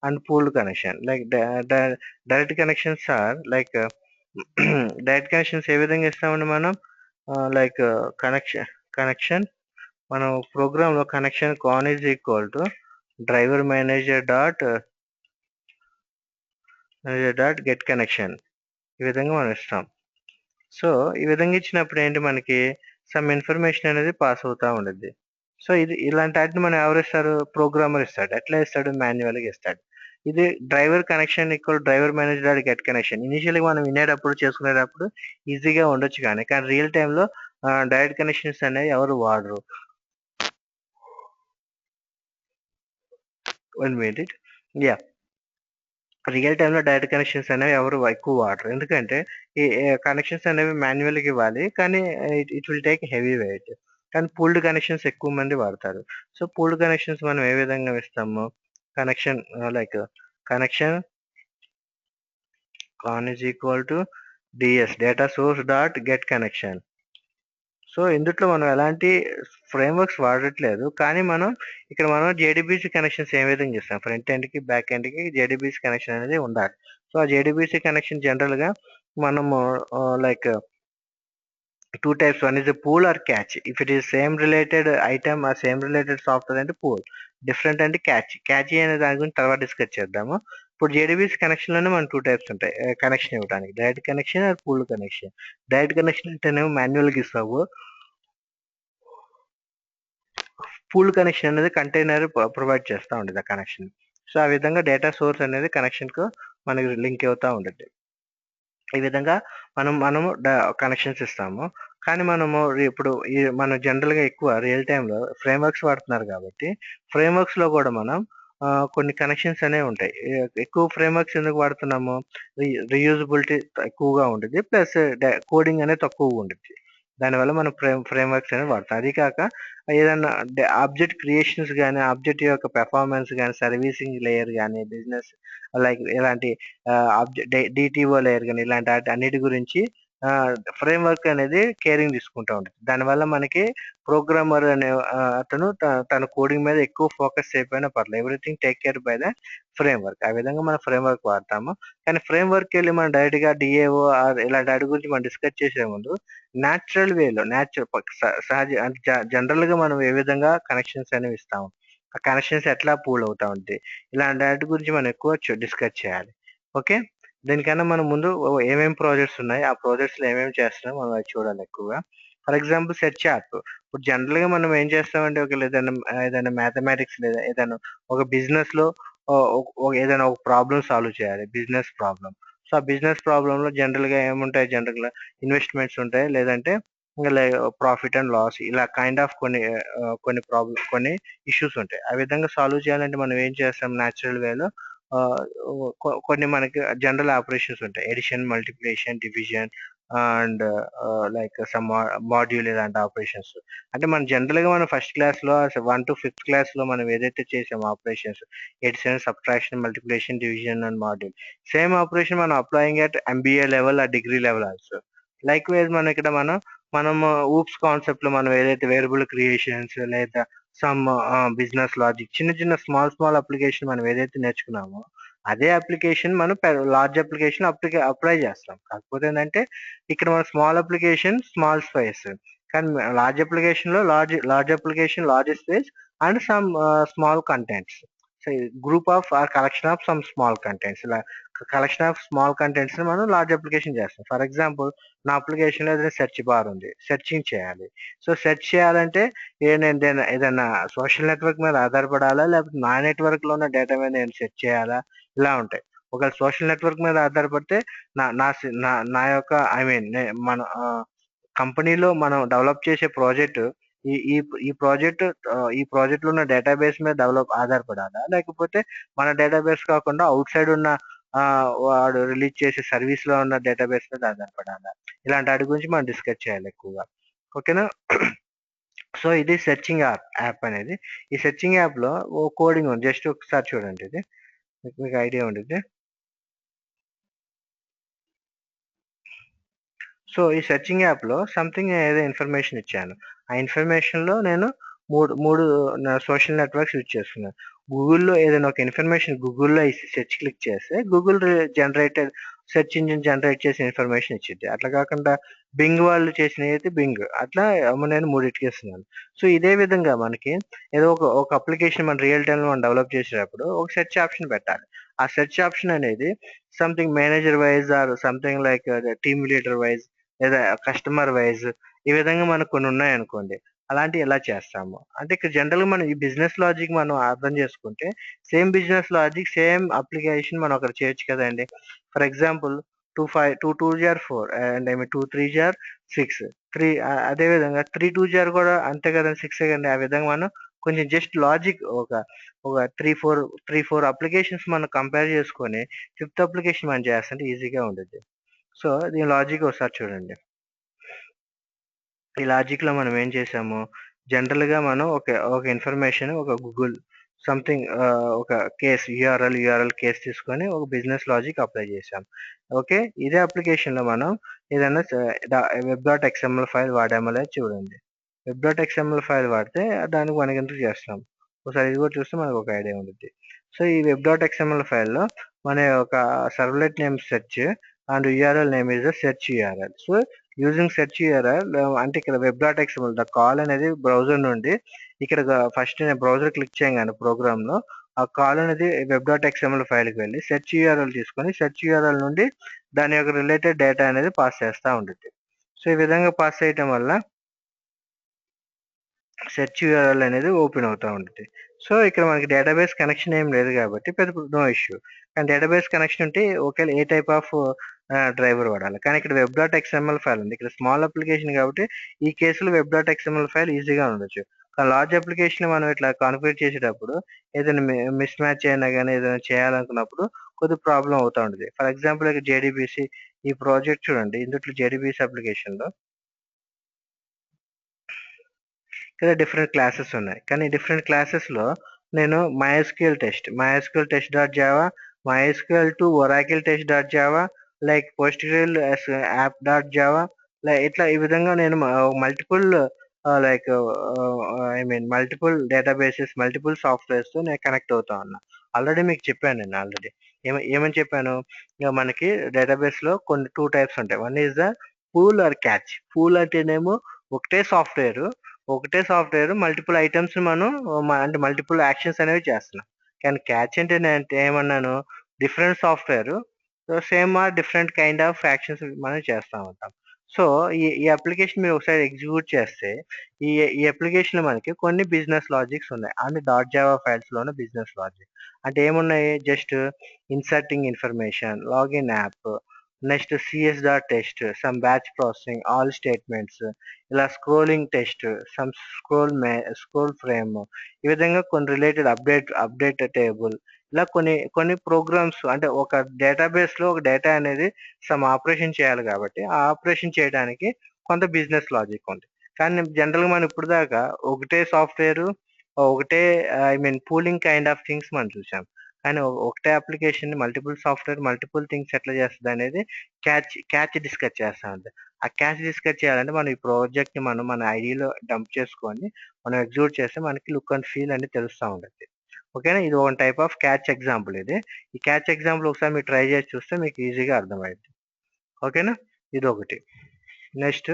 and pooled connection. Like direct connections are like direct connections ఏ విధంగా ఇస్తామండి మనం like connection మనం program లో connection con is equal to driver manager dot get connection ఈ విధంగా మనం ఇస్తాం. సో ఈ విధంగా ఇచ్చినప్పుడు ఏంటి మనకి సమ్ ఇన్ఫర్మేషన్ అనేది పాస్ అవుతా ఉండద్ది. సో ఇలాంటి వాటిని మనం ఎవరు ఇస్తారు, ప్రోగ్రామర్ ఇస్తాడు. ఎట్లా ఇస్తాడు, మాన్యువల్గా ఇస్తాడు. ఇది driver connection equal driver manager dot get connection. ఇనిషియల్గా మనం వినేటప్పుడు చేసుకునేటప్పుడు ఈజీగా ఉండొచ్చు కానీ రియల్ టైంలో డైరెక్ట్ కనెక్షన్స్ అనేవి ఎవరు వాడరు. 1 minute. యా రియల్ టైంలో డైరెక్ట్ కనెక్షన్స్ అనేవి ఎవరు ఎక్కువ వాడరు. ఎందుకంటే ఈ కనెక్షన్స్ అనేవి మాన్యువల్గా ఇవ్వాలి కానీ it will take heavy weight. కానీ పూల్డ్ కనెక్షన్స్ ఎక్కువ మంది వాడతారు. సో పూల్డ్ కనెక్షన్స్ మనం ఏ విధంగా ఇస్తాము, connection connection con is equal to DS data source dot get connection. So ఇందుట్లో మనం ఎలాంటి ఫ్రేమ్వర్క్స్ వాడట్లేదు కానీ మనం జేడీబీసీ కనెక్షన్స్ ఏ విధంగా చేస్తాం, ఫ్రంట్ ఎండ్కి బ్యాక్ ఎండ్కి జేడీబీసీ కనెక్షన్ అనేది ఉండాలి. సో ఆ జేడీబీసీ కనెక్షన్ జనరల్గా మనము like 2 types. One is a pool or catch. If it is same related item or same related software and pool. Different అంటే క్యాచీ అనే దాని గురించి తర్వాత డిస్కస్ చేద్దాము. ఇప్పుడు జేడీబీఎస్ కనెక్షన్ లోనే మన 2 టైప్స్ ఉంటాయి కనెక్షన్ ఇవ్వడానికి. Direct connection or pooled connection. Direct connection అంటేనేమో మాన్యువల్ గా ఇస్తావు. పూల్డ్ కనెక్షన్ అనేది కంటైనర్ ప్రొవైడ్ చేస్తా ఉండేది ఆ కనెక్షన్. సో ఆ విధంగా డేటా సోర్స్ అనేది కనెక్షన్ కు మనకి లింక్ అవుతా ఉండేది. ఈ విధంగా మనము కనెక్షన్స్ ఇస్తాము. కానీ మనము ఇప్పుడు మనం జనరల్ గా ఎక్కువ రియల్ టైమ్ లో ఫ్రేమ్ వర్క్స్ వాడుతున్నారు కాబట్టి ఫ్రేమ్ వర్క్స్ లో కూడా మనం కొన్ని కనెక్షన్స్ అనేవి ఉంటాయి. ఎక్కువ ఫ్రేమ్ వర్క్స్ ఎందుకు వాడుతున్నాము? రీయూజబిలిటీ ఎక్కువగా ఉంటుంది. ప్లస్ కోడింగ్ అనేది తక్కువగా ఉంటుంది. దానివల్ల మనం ఫ్రేమ్ వర్క్స్ అనేవి వాడతాం. అది కాక ఏదన్నా ఆబ్జెక్ట్ క్రియేషన్స్ కానీ, ఆబ్జెక్ట్ యొక్క పెర్ఫార్మెన్స్ కానీ, సర్వీసింగ్ లేయర్ కానీ, బిజినెస్ లైక్ ఇలాంటి డిటిఓ లేయర్ కానీ ఇలాంటి అన్నిటి గురించి ఫ్రేమ్ వర్క్ అనేది కేరింగ్ తీసుకుంటా ఉంటుంది. దానివల్ల మనకి ప్రోగ్రామర్ అనే అతను తన కోడింగ్ మీద ఎక్కువ ఫోకస్ చేయకపోయినా పర్లేదు. Everything take care bye the frame work. ఆ విధంగా మనం ఫ్రేమ్ వర్క్ వాడతాము. కానీ ఫ్రేమ్ వర్క్ వెళ్ళి మనం డైరెక్ట్ గా డిఏఓ ఇలాంటి వాటి గురించి మనం డిస్కస్ చేసే ముందు న్యాచురల్ వేలో సహజ అంటే జనరల్ గా మనం ఏ విధంగా కనెక్షన్స్ అనేవి ఇస్తాము, ఆ కనెక్షన్స్ ఎట్లా పూల్ అవుతా ఉంటాయి, ఇలాంటి వాటి గురించి మనం ఎక్కువ డిస్కస్ చేయాలి. ఓకే, దీనికన్నా మనం ముందు ఏమేమి ప్రాజెక్ట్స్ ఉన్నాయి, ఆ ప్రాజెక్ట్స్ లో ఏమేమి చేస్తున్నాం మనం అది చూడాలి ఎక్కువగా. For example search app. ఇప్పుడు జనరల్ గా మనం ఏం చేస్తామంటే ఒక ఏదైనా మ్యాథమెటిక్స్ లేదా ఏదైనా ఒక బిజినెస్ లో ఏదైనా ఒక ప్రాబ్లమ్ సాల్వ్ చేయాలి, బిజినెస్ ప్రాబ్లమ్. సో ఆ బిజినెస్ ప్రాబ్లమ్ లో జనరల్ గా ఏముంటాయి, జనరల్ గా ఇన్వెస్ట్మెంట్స్ ఉంటాయి, లేదంటే ఇంకా ప్రాఫిట్ అండ్ లాస్ ఇలా కైండ్ ఆఫ్ కొన్ని ఇష్యూస్ ఉంటాయి. ఆ విధంగా సాల్వ్ చేయాలంటే మనం ఏం చేస్తాం, న్యాచురల్ వేలో కొన్ని మనకి జనరల్ ఆపరేషన్స్ ఉంటాయి, addition, multiplication, division and like some module ఇలాంటి ఆపరేషన్స్. అంటే మనం జనరల్ గా మనం ఫస్ట్ క్లాస్ లో 1 to 5th క్లాస్ లో మనం ఏదైతే చేసామో operations, addition, subtraction, multiplication, division and module, same operation మనం అప్లయింగ్ అట్ ఎంబీఏ లెవెల్ ఆ degree level also. Like wise మనం ఇక్కడ మనం ఊప్స్ కాన్సెప్ట్ లో మనం ఏదైతే వేరియబుల్ క్రియేషన్స్ లేదా సమ్ బిజినెస్ లాజిక్, చిన్న చిన్న స్మాల్ అప్లికేషన్ మనం ఏదైతే నేర్చుకున్నామో అదే అప్లికేషన్ మనం లార్జ్ అప్లికేషన్ అప్లై చేస్తాం. కాకపోతే ఏంటంటే ఇక్కడ మన స్మాల్ అప్లికేషన్ స్మాల్ స్పేస్, కానీ లార్జ్ అప్లికేషన్ లో large application large space and some small contents. Group of collection of some small contents, ఇలా కలెక్షన్ ఆఫ్ స్మాల్ కంటెంట్స్ ని మనం లార్జ్ అప్లికేషన్ చేస్తాం. ఫర్ ఎగ్జాంపుల్ నా అప్లికేషన్ లో ఏదైనా సెర్చ్ బార్ ఉంది, సెర్చింగ్ చేయాలి. సో సెర్చ్ చేయాలంటే ఏదైనా సోషల్ నెట్వర్క్ మీద ఆధారపడాలా, లేకపోతే నా నెట్వర్క్ లో ఉన్న డేటా మీద నేను సెర్చ్ చేయాలా, ఇలా ఉంటాయి. ఒకవేళ సోషల్ నెట్వర్క్ మీద ఆధారపడితే నా నా సి- నా నా యొక్క ఐ మీన్ మన కంపెనీలో మనం డెవలప్ చేసే ప్రాజెక్ట్ ఈ ఈ ఈ ప్రాజెక్ట్ లో ఉన్న డేటాబేస్ మీద ఆధారపడాలా, లేకపోతే మన డేటాబేస్ కాకుండా అవుట్ సైడ్ ఉన్న వాడు రిలీజ్ చేసే సర్వీస్ లో ఉన్న డేటాబేస్ మీద ఆధారపడాలా, ఇలాంటి వాటి గురించి మనం డిస్కస్ చేయాలి ఎక్కువగా. ఓకేనా? సో ఇది సెర్చింగ్ యాప్ అనేది. ఈ సెర్చింగ్ యాప్ లో ఓ కోడింగ్ ఉంది, జస్ట్ ఒకసారి చూడండి. ఇది మీకు ఐడియా ఉంటుంది. సో ఈ సెర్చింగ్ యాప్ లో సంథింగ్ ఏదో ఇన్ఫర్మేషన్ ఇచ్చాను. ఆ ఇన్ఫర్మేషన్ లో నేను మూడు మూడు సోషల్ నెట్వర్క్స్ యూజ్ చేస్తున్నాను. గూగుల్లో ఏదైనా ఒక ఇన్ఫర్మేషన్ గూగుల్లో సెర్చ్ క్లిక్ చేస్తే Google generated search engine generate చేసే ఇన్ఫర్మేషన్ ఇచ్చింది. అట్లా కాకుండా బింగ్ వాళ్ళు చేసినవి అయితే బింగ్, అట్లా నేను మూడింటికి ఇస్తున్నాను. సో ఇదే విధంగా మనకి ఏదో ఒక అప్లికేషన్ మన రియల్ టైమ్ లో మనం డెవలప్ చేసేటప్పుడు ఒక సెర్చ్ ఆప్షన్ పెట్టాలి. ఆ సెర్చ్ ఆప్షన్ అనేది something manager wise or something like team leader wise లేదా కస్టమర్ వైజ్, ఈ విధంగా మనకు కొన్ని ఉన్నాయనుకోండి, అలాంటివి ఎలా చేస్తాము అంటే ఇక్కడ జనరల్ గా మనం ఈ బిజినెస్ లాజిక్ మనం అర్థం చేసుకుంటే same business logic same application మనం అక్కడ చేయొచ్చు కదండి. For example 2 2 4 and I mean 2 3 6 అదే విధంగా 3 2 కూడా అంతే కదండి, 6 కదండి. ఆ విధంగా మనం కొంచెం జస్ట్ లాజిక్ ఒక 3 4 అప్లికేషన్స్ మనం కంపేర్ చేసుకొని ఫిఫ్త్ అప్లికేషన్ మనం చేస్తుంటే ఈజీగా ఉంటుంది. సో దీని లాజిక్ ఒకసారి చూడండి. ఈ లాజిక్ లో మనం ఏం చేసాము, జనరల్ గా మనం ఒక ఇన్ఫర్మేషన్ ఒక గూగుల్ సంథింగ్ ఒక కేస్ యూఆర్ఎల్ కేస్ తీసుకొని ఒక బిజినెస్ లాజిక్ అప్లై చేసాం. ఓకే, ఇదే అప్లికేషన్ లో మనం ఏదైనా వెబ్ డాట్ ఎక్స్ఎంఎల్ ఫైల్ వాడామో లేదో చూడండి. వెబ్ డాట్ ఎక్స్ఎంఎల్ ఫైల్ వాడితే దానికి మనకి ఎంత చేస్తాం, ఒకసారి ఇది కూడా చూస్తే మనకు ఒక ఐడియా ఉంటుంది. సో ఈ వెబ్ డాట్ ఎక్స్ఎంఎల్ ఫైల్లో మన ఒక servlet name search and URL name is the search URL. So using search URL అంటే ఇక్కడ web.xml ద కాల్ అనేది బ్రౌజర్ నుండి ఇక్కడ ఫస్ట్ నేను బ్రౌజర్ క్లిక్ చేయగానే ప్రోగ్రామ్లో ఆ కాల్ అనేది web.xml ఫైల్కి వెళ్ళి సెర్చ్ యూఆర్ఎల్ తీసుకొని సెర్చ్ యూఆర్ఎల్ నుండి దాని యొక్క రిలేటెడ్ డేటా అనేది పాస్ చేస్తూ ఉంటుంది. సో ఈ విధంగా పాస్ చేయటం వల్ల సెర్చ్ యూఆర్ఎల్ అనేది ఓపెన్ అవుతూ ఉంటుంది. సో ఇక్కడ మనకి డేటాబేస్ కనెక్షన్ ఏం లేదు కాబట్టి పెద్ద నో ఇష్యూ. కానీ డేటాబేస్ కనెక్షన్ ఉంటే ఒకవేళ ఏ టైప్ ఆఫ్ డ్రైవర్ వాడాలి. కానీ ఇక్కడ web.xml ఫైల్ ఉంది. ఇక్కడ స్మాల్ అప్లికేషన్ కాబట్టి ఈ కేసులో web.xml ఫైల్ ఈజీగా ఉండొచ్చు. కానీ లార్జ్ అప్లికేషన్ మనం ఇట్లా కాన్ఫిగర్ చేసేటప్పుడు ఏదైనా మిస్ మ్యాచ్ అయినా కానీ ఏదైనా చేయాలనుకున్నప్పుడు కొద్దిగా ప్రాబ్లం అవుతూ ఉంటుంది. ఫర్ ఎగ్జాంపుల్ ఇక్కడ జేడీబీసీ ఈ ప్రాజెక్ట్ చూడండి. ఇందులో జేడీబీసీ అప్లికేషన్లో ఇక్కడ డిఫరెంట్ క్లాసెస్ ఉన్నాయి. కానీ డిఫరెంట్ క్లాసెస్‌లో నేను MySQL test dot Java, MySQL to Oracle test dot Java, like Postgres app dot Java ఇట్లా ఈ విధంగా నేను multiple like multiple databases, multiple సాఫ్ట్‌వేర్స్‌తో నేను కనెక్ట్ అవుతా ఉన్నా. ఆల్రెడీ మీకు చెప్పాను నేను ఆల్రెడీ. ఏమని చెప్పాను? మనకి డేటాబేస్‌లో కొన్ని 2 టైప్స్ ఉంటాయి. One is the pool or cache. Pool అంటేనేమో ఒకటే సాఫ్ట్‌వేర్ మల్టిపుల్ ఐటెమ్స్ మనం అంటే మల్టిపుల్ యాక్షన్స్ అనేవి చేస్తున్నాం. కానీ క్యాచ్ అంటే నేను ఏమన్నాను different software same or different kind of actions మనం చేస్తా ఉంటాం. సో ఈ అప్లికేషన్ మీరు ఒకసారి ఎగ్జిక్యూట్ చేస్తే ఈ ఈ అప్లికేషన్‌లో మనకి కొన్ని బిజినెస్ లాజిక్స్ ఉన్నాయి. అన్ని డాట్ జావా ఫైల్స్‌లోనే బిజినెస్ లాజిక్. అంటే ఏమున్నాయి just inserting information, login app, next CS dot test, some batch processing, all statements, ఇలా scrolling test, some scroll frame, ఈ విధంగా కొన్ని రిలేటెడ్ అప్డేట్ టేబుల్, ఇలా కొన్ని ప్రోగ్రామ్స్ అంటే ఒక డేటాబేస్లో ఒక డేటా అనేది సమ్ ఆపరేషన్ చేయాలి కాబట్టి ఆ ఆపరేషన్ చేయడానికి కొంత బిజినెస్ లాజిక్ ఉంది. కానీ జనరల్గా మనం ఇప్పుడు దాకా ఒకటే సాఫ్ట్వేర్ ఒకటే పూలింగ్ కైండ్ ఆఫ్ థింగ్స్ మనం చూసాం. కానీ ఒకటే application multiple software multiple things ఎట్లా చేస్తుంది అనేది క్యాచ్ డిస్కస్ చేస్తా ఉంది. ఆ క్యాచ్ డిస్కస్ చేయాలంటే మనం ఈ ప్రాజెక్ట్‌ని మనం మన ఐడీలో డంప్ చేసుకొని మనం ఎగ్జిక్యూట్ చేస్తే మనకి లుక్ అండ్ ఫీల్ అనేది తెలుస్తా ఉంటది. ఓకేనా? ఇది one type of catch example ఇది. ఈ క్యాచ్ ఎగ్జాంపుల్ ఒకసారి మీరు ట్రై చేసి చూస్తే మీకు ఈజీగా అర్థమైద్ది. ఓకేనా? ఇదొకటి. Next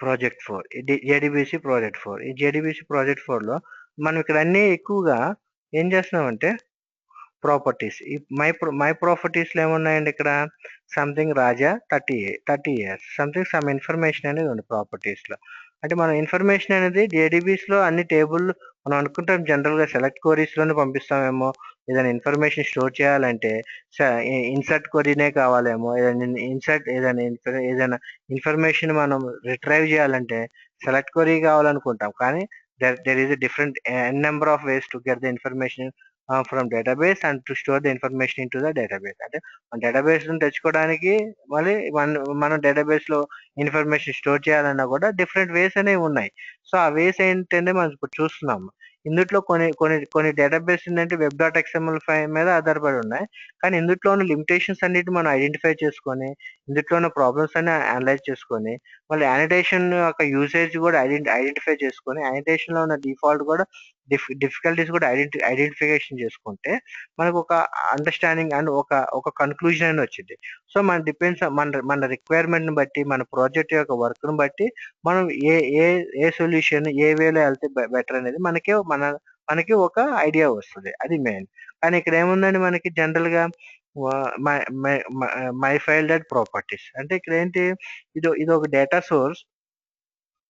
project 4 JDBC project 4. ఈ జేడీబీసీ ప్రాజెక్ట్ 4లో మనం ఇక్కడ అన్నీ ఎక్కువగా ఏం చేస్తున్నామంటే ప్రాపర్టీస్. ఈ మై ప్రాపర్టీస్‌లో ఏమున్నాయండి ఇక్కడ? సంథింగ్ రాజా 30 ఇయర్స్. సమ్ ఇన్ఫర్మేషన్ అనేది ఉంది ప్రాపర్టీస్‌లో. అంటే మనం ఇన్ఫర్మేషన్ అనేది డేటాబేస్‌లో అన్ని టేబుల్ మనం అనుకుంటాం జనరల్‌గా సెలెక్ట్ క్వెరీస్‌లోనే పంపిస్తామేమో. ఏదైనా ఇన్ఫర్మేషన్ స్టోర్ చేయాలంటే స ఇన్సర్ట్ క్వెరీనే కావాలేమో. ఏదైనా ఇన్ఫర్మేషన్ మనం రిట్రైవ్ చేయాలంటే సెలెక్ట్ క్వెరీ కావాలనుకుంటాం. కానీ there is a different number of ways to get the information from database and to store the information into the database. అంటే మన డేటాబేస్ నుంచి తెచ్చుకోవడానికి మళ్ళీ మనం డేటాబేస్‌లో ఇన్ఫర్మేషన్ స్టోర్ చేయాలన్నా కూడా డిఫరెంట్ వేస్ అనేవి ఉన్నాయి. సో ఆ వేస్ ఏంటంటే మనం ఇప్పుడు చూస్తున్నాము. ఇందుట్లో కొన్ని డేటాబేస్ ఏంటంటే వెబ్.xml ఫైల్ మీద ఆధారపడి ఉన్నాయి. కానీ ఇందుట్లో ఉన్న లిమిటేషన్స్ అన్నిటిని మనం ఐడెంటిఫై చేసుకొని, ఇందుట్లో ఉన్న ప్రాబ్లమ్స్ అన్ని అనలైజ్ చేసుకొని, మళ్ళీ యానిటేషన్ యొక్క యూసేజ్ కూడా ఐడెంటిఫై చేసుకొని, యానిటేషన్‌లో ఉన్న డిఫాల్ట్ కూడా డిఫికల్టీస్ కూడా ఐడెంటిఫికేషన్ చేసుకుంటే మనకు ఒక అండర్‌స్టాండింగ్ అండ్ ఒక కన్‌క్లూజన్ అని వచ్చిద్ది. సో మన డిపెండ్స్ మన రిక్వైర్మెంట్‌ని బట్టి, మన ప్రాజెక్ట్ యొక్క వర్క్‌ని బట్టి మనం ఏ ఏ ఏ సొల్యూషన్ ఏ వేలో ఎళ్తే బెటర్ అనేది మనకి ఒక ఐడియా వస్తది. అది మెయిన్. కానీ ఇక్కడ ఏముందండి మనకి జనరల్‌గా వ మై మై మ మై ఫైల్ డాట్ ప్రాపర్టీస్ అంటే ఇక్కడ ఏంటి ఇదొక డేటా సోర్స్.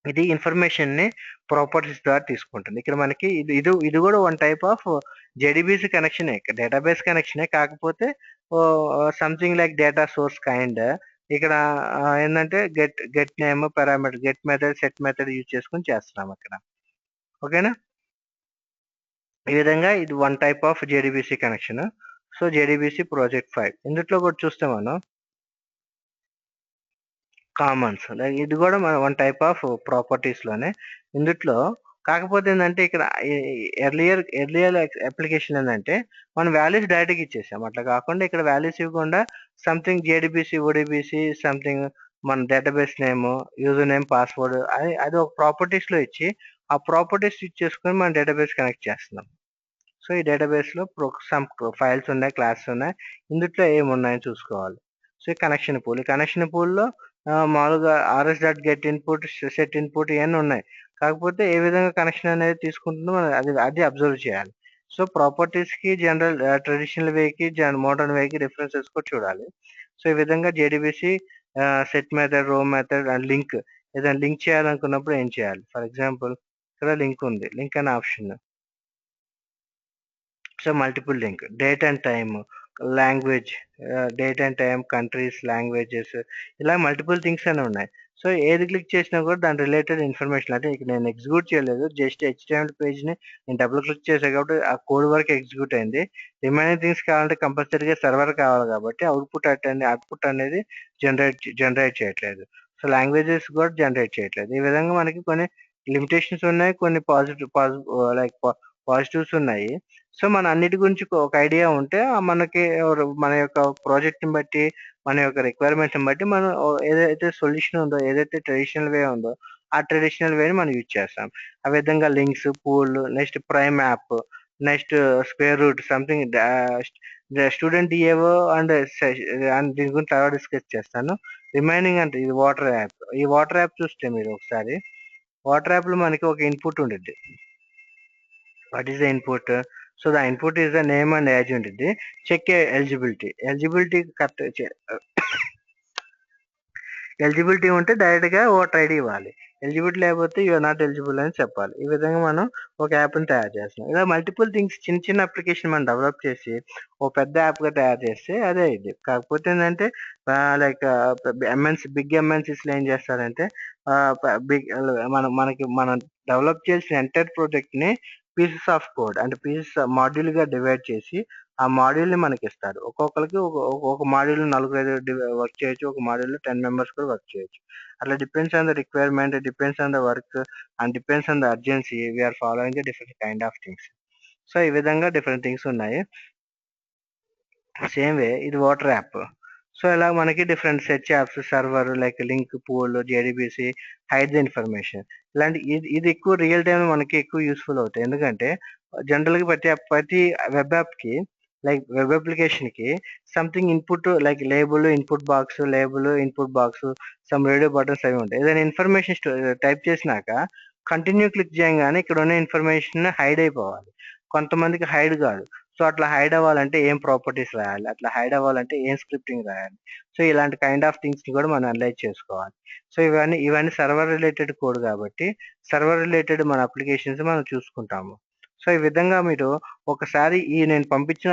ఇది ఇన్ఫర్మేషన్‌ని ప్రాపర్టీస్ ద్వారా తీసుకుంటుంది. ఇక్కడ మనకి ఇది కూడా వన్ టైప్ ఆఫ్ జేడీబీసీ కనెక్షనే. డేటాబేస్ కనెక్షనే. కాకపోతే something like data source kind. ఇక్కడ ఏందంటే get name parameter get method, set method use చేసుకొని చేస్తున్నాం అక్కడ. ఓకేనా? ఈ విధంగా ఇది one type of JDBC connection. So JDBC project 5 ఇందుట్లో కూడా చూస్తే మనం కామన్స్. ఇది కూడా వన్ టైప్ ఆఫ్ ప్రాపర్టీస్‌లోనే. ఇందుట్లో కాకపోతే ఏందంటే ఇక్కడ ఎర్లియర్ అప్లికేషన్ ఏందంటే మనం వాల్యూస్ డైరెక్ట్‌గా ఇచ్చేసాం. అట్లా కాకుండా ఇక్కడ వాల్యూస్ ఇవ్వకుండా సంథింగ్ జేడీబీసీ, ఓడీబీసీ సంథింగ్ మన database name, user name, password అది ఒక ప్రాపర్టీస్‌లో ఇచ్చి ఆ ప్రాపర్టీస్ యూజ్ చేసుకొని మనం డేటాబేస్ కనెక్ట్ చేస్తున్నాం. సో ఈ డేటాబేస్‌లో సమ్ ఫైల్స్ ఉన్నాయి, క్లాసెస్ ఉన్నాయి. ఇందుట్లో ఏమున్నాయో చూసుకోవాలి. సో ఈ కనెక్షన్ పూల్. ఈ కనెక్షన్ పూల్‌లో మామూలుగా RS dot get input, set input ఇయన్నీ ఉన్నాయి. కాకపోతే ఏ విధంగా కనెక్షన్ అనేది తీసుకుంటుందో మనం అది అబ్జర్వ్ చేయాలి. సో, ప్రాపర్టీస్‌కి జనరల్ ట్రెడిషనల్ వేకి, మోడర్న్ వేకి డిఫరెన్సెస్ కూడా చూడాలి. సో, ఈ విధంగా JDBC set method, row method and link ఏదైనా లింక్ చేయాలనుకున్నప్పుడు ఏం చేయాలి? ఫర్ ఎగ్జాంపుల్ ఇక్కడ లింక్ ఉంది. లింక్ అనే option. So, multiple link, date and time, language, date and time, countries, languages ఇలా మల్టిపుల్ థింగ్స్ అని ఉన్నాయి. సో, ఏది క్లిక్ చేసినా కూడా దాని రిలేటెడ్ ఇన్ఫర్మేషన్ అంటే ఇక నేను ఎగ్జిక్యూట్ చేయలేదు. జస్ట్ హెచ్టీఎంఎల్ పేజ్‌ని నేను డబుల్ క్లిక్ చేశా కాబట్టి ఆ కోడ్ వరకు ఎగ్జిక్యూట్ అయింది. రిమైనింగ్ థింగ్స్ కావాలంటే కంపల్సరీగా సర్వర్ కావాలి కాబట్టి అవుట్‌పుట్ అనేది జనరేట్ చేయట్లేదు. సో, లాంగ్వేజెస్ కూడా జనరేట్ చేయట్లేదు. ఈ విధంగా మనకి కొన్ని లిమిటేషన్స్ ఉన్నాయి. కొన్ని లైక్ పాజిటివ్స్ ఉన్నాయి. సో, మన అన్నిటి గురించి ఒక ఐడియా ఉంటే మనకి మన యొక్క ప్రాజెక్ట్‌ని బట్టి, మన యొక్క రిక్వైర్మెంట్స్‌ని బట్టి మనం ఏదైతే సొల్యూషన్ ఉందో, ఏదైతే ట్రెడిషనల్ వే ఉందో, ఆ ట్రెడిషనల్ వేని మనం యూజ్ చేస్తాం. ఆ విధంగా links, pool, next prime app, next square root something student DAO and దీని గురించి తర్వాత డిస్కస్ చేస్తాను. రిమైనింగ్ అంటే ఇది వాటర్ యాప్. ఈ వాటర్ యాప్ చూస్తే మీరు ఒకసారి వాటర్ యాప్‌లో మనకి ఒక ఇన్పుట్ ఉండిద్ది. What is the input? So, the input is the name and age ఉండిద్ది. Check eligibility. Eligibility correct eligibility ఉంటే డైరెక్ట్‌గా ఓటర్ ఐడీ ఇవ్వాలి. ఎలిజిబిలిటీ లేకపోతే యూ ఆర్ నాట్ ఎలిజిబుల్ అని చెప్పాలి. ఈ విధంగా మనం ఒక యాప్‌ని తయారు చేస్తున్నాం. ఇలా మల్టిపుల్ థింగ్స్ చిన్న చిన్న అప్లికేషన్ మనం డెవలప్ చేసి ఓ పెద్ద యాప్‌గా తయారు చేస్తే అదే అయిద్ది. కాకపోతే ఏందంటే లైక్ బిగ్ ఎంఎన్‌సీస్‌లో ఏం చేస్తారంటే ఆహ్, ప బిగ్ మనం డెవలప్ చేసిన ఎంటైర్ ప్రాజెక్ట్‌ని పీసెస్ ఆఫ్ కోడ్ అంటే మాడ్యూల్‌గా డివైడ్ చేసి ఆ మాడ్యూల్‌ని మనకిస్తారు. ఒక్కొక్కళ్ళకి ఒక మాడ్యూల్‌లో నలుగురైదుగురు వర్క్ చేయొచ్చు. ఒక మాడ్యూల్‌లో 10 మెంబర్స్ కూడా వర్క్ చేయొచ్చు. అట్లా depends on the requirement, depends on the work and depends on the urgency we are following the different kind of things. So, ఈ విధంగా డిఫరెంట్ థింగ్స్ ఉన్నాయి. సేమ్ వే ఇది వాటర్ యాప్. సో, ఇలా మనకి different search apps, server like link, pool, JDBC, hide the information ఇలాంటి ఇది ఎక్కువ real టైమ్‌లో మనకి ఎక్కువ యూజ్‌ఫుల్ అవుతాయి. ఎందుకంటే జనరల్‌గా ప్రతి వెబ్ యాప్‌కి లైక్ వెబ్ అప్లికేషన్‌కి something input like label, input box, some radio buttons అవి ఉంటాయి. ఏదైనా ఇన్ఫర్మేషన్ టైప్ చేసినాక కంటిన్యూ క్లిక్ చేయంగానే ఇక్కడ ఉన్న ఇన్ఫర్మేషన్ హైడ్ అయిపోవాలి. కొంతమందికి హైడ్ కాదు. సో, అట్లా హైడ్ అవ్వాలంటే ఏం ప్రాపర్టీస్ రాయాలి? అట్లా హైడ్ అవ్వాలంటే ఏం స్క్రిప్టింగ్ రాయాలి? సో, ఇలాంటి కైండ్ ఆఫ్ థింగ్స్‌ని కూడా మనం అనలైజ్ చేసుకోవాలి. సో, ఇవన్నీ సర్వర్ రిలేటెడ్ కోడ్ కాబట్టి, సర్వర్ రిలేటెడ్ మన అప్లికేషన్స్ మనం చూసుకుంటాము. సో, ఈ విధంగా మీరు ఒకసారి నేను పంపించిన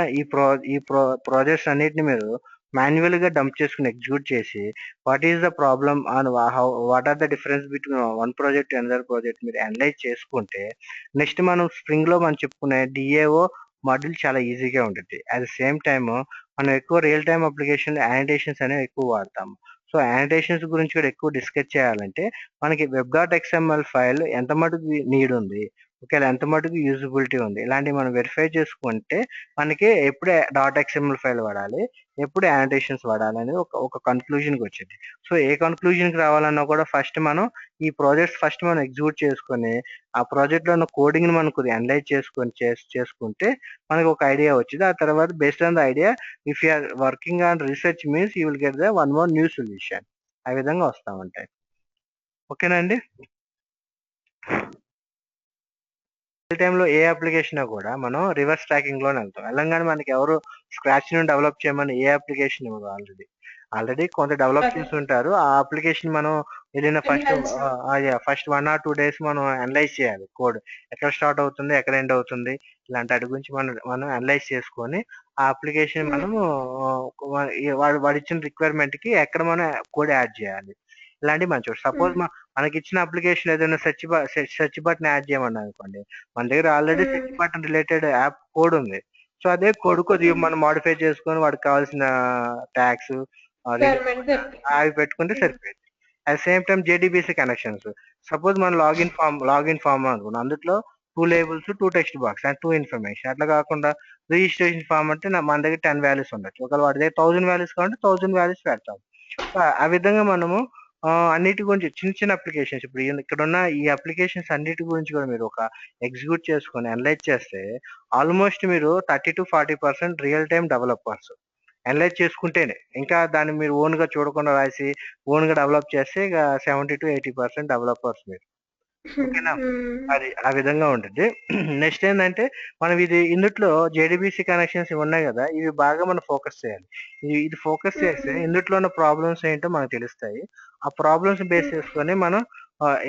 ప్రాజెక్ట్స్ అన్నిటిని మీరు మాన్యువల్‌గా డంప్ చేసుకొని ఎగ్జిక్యూట్ చేసి, what is the problem and what are the difference between one project, another project మీరు అనలైజ్ చేసుకుంటే, నెక్స్ట్ మనం స్ప్రింగ్‌లో మనం చెప్పుకునే డిఏఓ మాడ్యూల్ చాలా ఈజీగా ఉండిద్ది. అట్ ద సేమ్ టైమ్ మనం ఎక్కువ రియల్ టైమ్ అప్లికేషన్‌లో యానోటేషన్స్ అనేవి ఎక్కువ వాడతాము. సో, యానోటేషన్స్ గురించి కూడా ఎక్కువ డిస్కస్ చేయాలంటే, మనకి వెబ్ డాట్ ఎక్స్ఎంఎల్ ఫైల్ ఎంత మటుకు నీడ్ ఉంది? ఒకవేళ ఎంత మటుకు యూజబిలిటీ ఉంది? ఇలాంటివి మనం వెరిఫై చేసుకుంటే, మనకి ఎప్పుడు డాట్ ఎక్స్ఎంఎల్ ఫైల్ వాడాలి, ఎప్పుడు యానోటేషన్స్ వాడాలి అనేది ఒక కన్క్లూజన్‌కి వచ్చిద్ది. సో, ఏ కన్క్లూజన్‌కి రావాలన్నా కూడా ఫస్ట్ మనం ఎగ్జిక్యూట్ చేసుకొని, ఆ ప్రాజెక్ట్‌లో ఉన్న కోడింగ్‌ని మనం కొద్దిగా అనలైజ్ చేసుకొని చేసుకుంటే మనకు ఒక ఐడియా వచ్చిద్ది. ఆ తర్వాత based on the idea if you are working on research means you will get the one more new solution. ఆ విధంగా వస్తా ఉంటాయి. ఓకేనా అండి? రియల్ టైమ్‌లో ఏ అప్లికేషనా కూడా మనం రివర్స్ ట్రాకింగ్‌లోనే ఎళ్తాం. ఎళ్ళంగానే మనకెవరు స్క్రాచ్ నుండి డెవలప్ చేయమని ఏ అప్లికేషన్ ఇవ్వదు ఆల్రెడీ. ఆల్రెడీ కొంత డెవలప్ అదే. చేసుంటారు. ఆ అప్లికేషన్ మనం వెళ్ళిన ఎన్హాన్స్. ఫస్ట్ 1 ఆర్ 2 డేస్ మనం అనలైజ్ చేయాలి కోడ్. ఎక్కడ స్టార్ట్ అవుతుంది? ఎక్కడ ఎండ్ అవుతుంది? ఇలాంటి ఆటి గురించి మనం అనలైజ్ చేసుకొని, ఆ అప్లికేషన్ హ్మ్. మనము వాడిచ్చిన రిక్వైర్మెంట్‌కి ఎక్కడ మనం కోడ్ యాడ్ చేయాలి. ఇలాంటివి మనం సపోజ్ హ్మ్. మనకిచ్చిన అప్లికేషన్ ఏదైనా సెర్చ్ బటన్ యాడ్ చేయమన్నారనుకోండి. మన దగ్గర ఆల్రెడీ హ్మ్. Search button related app code ఉంది. సో, అదే కోడ్ కొద్దిగా హ్మ్. మనం మోడిఫై చేసుకొని వాడికి కావాల్సిన ట్యాగ్స్ రిక్వైర్మెంట్ బట్టి. అవి పెట్టుకుంటే హ్మ్. సరిపోయిద్ది. At the same time JDBC connections. Suppose మనం లాగిన్ ఫార్మ్ అనుకున్నాం. అందుట్లో 2 labels, 2 text box and 2 information. అట్లా కాకుండా రిజిస్ట్రేషన్ ఫార్మ్ అంటే మన దగ్గర 10 వాల్యూస్ ఉండొచ్చు. ఒకవేళ వాడి దగ్గర 1000 వాల్యూస్ కావాలంటే 1000 వాల్యూస్ పెడతాం. సో, ఆ విధంగా మనము అన్నిటి గురించి చిన్న చిన్న అప్లికేషన్స్ ఇప్పుడు ఇక్కడున్న ఈ అప్లికేషన్స్ అన్నిటి గురించి కూడా మీరు ఒక ఎగ్జిక్యూట్ చేసుకొని అనలైజ్ చేస్తే ఆల్మోస్ట్ మీరు 30-40% రియల్ టైమ్ డెవలపర్స్. అనలైజ్ చేసుకుంటేనే. ఇంకా దాన్ని మీరు ఓన్‌గా చూడకుండా రాసి, ఓన్‌గా డెవలప్ చేస్తే ఇక 70-80% డెవలపర్స్ మీరు. ఓకేనా? అది ఆ విధంగా ఉంటది. నెక్స్ట్ ఏందంటే, మనం ఇందుట్లో జేడీబీసీ కనెక్షన్స్ ఇవి ఉన్నాయి గదా! ఇవి బాగా మనం ఫోకస్ చేయాలి. ఇది ఫోకస్ చేస్తే ఇందుట్లో ఉన్న ప్రాబ్లమ్స్ ఏంటో మనకు తెలుస్తాయి. ఆ ప్రాబ్లమ్స్ బేస్ చేసుకొని మనం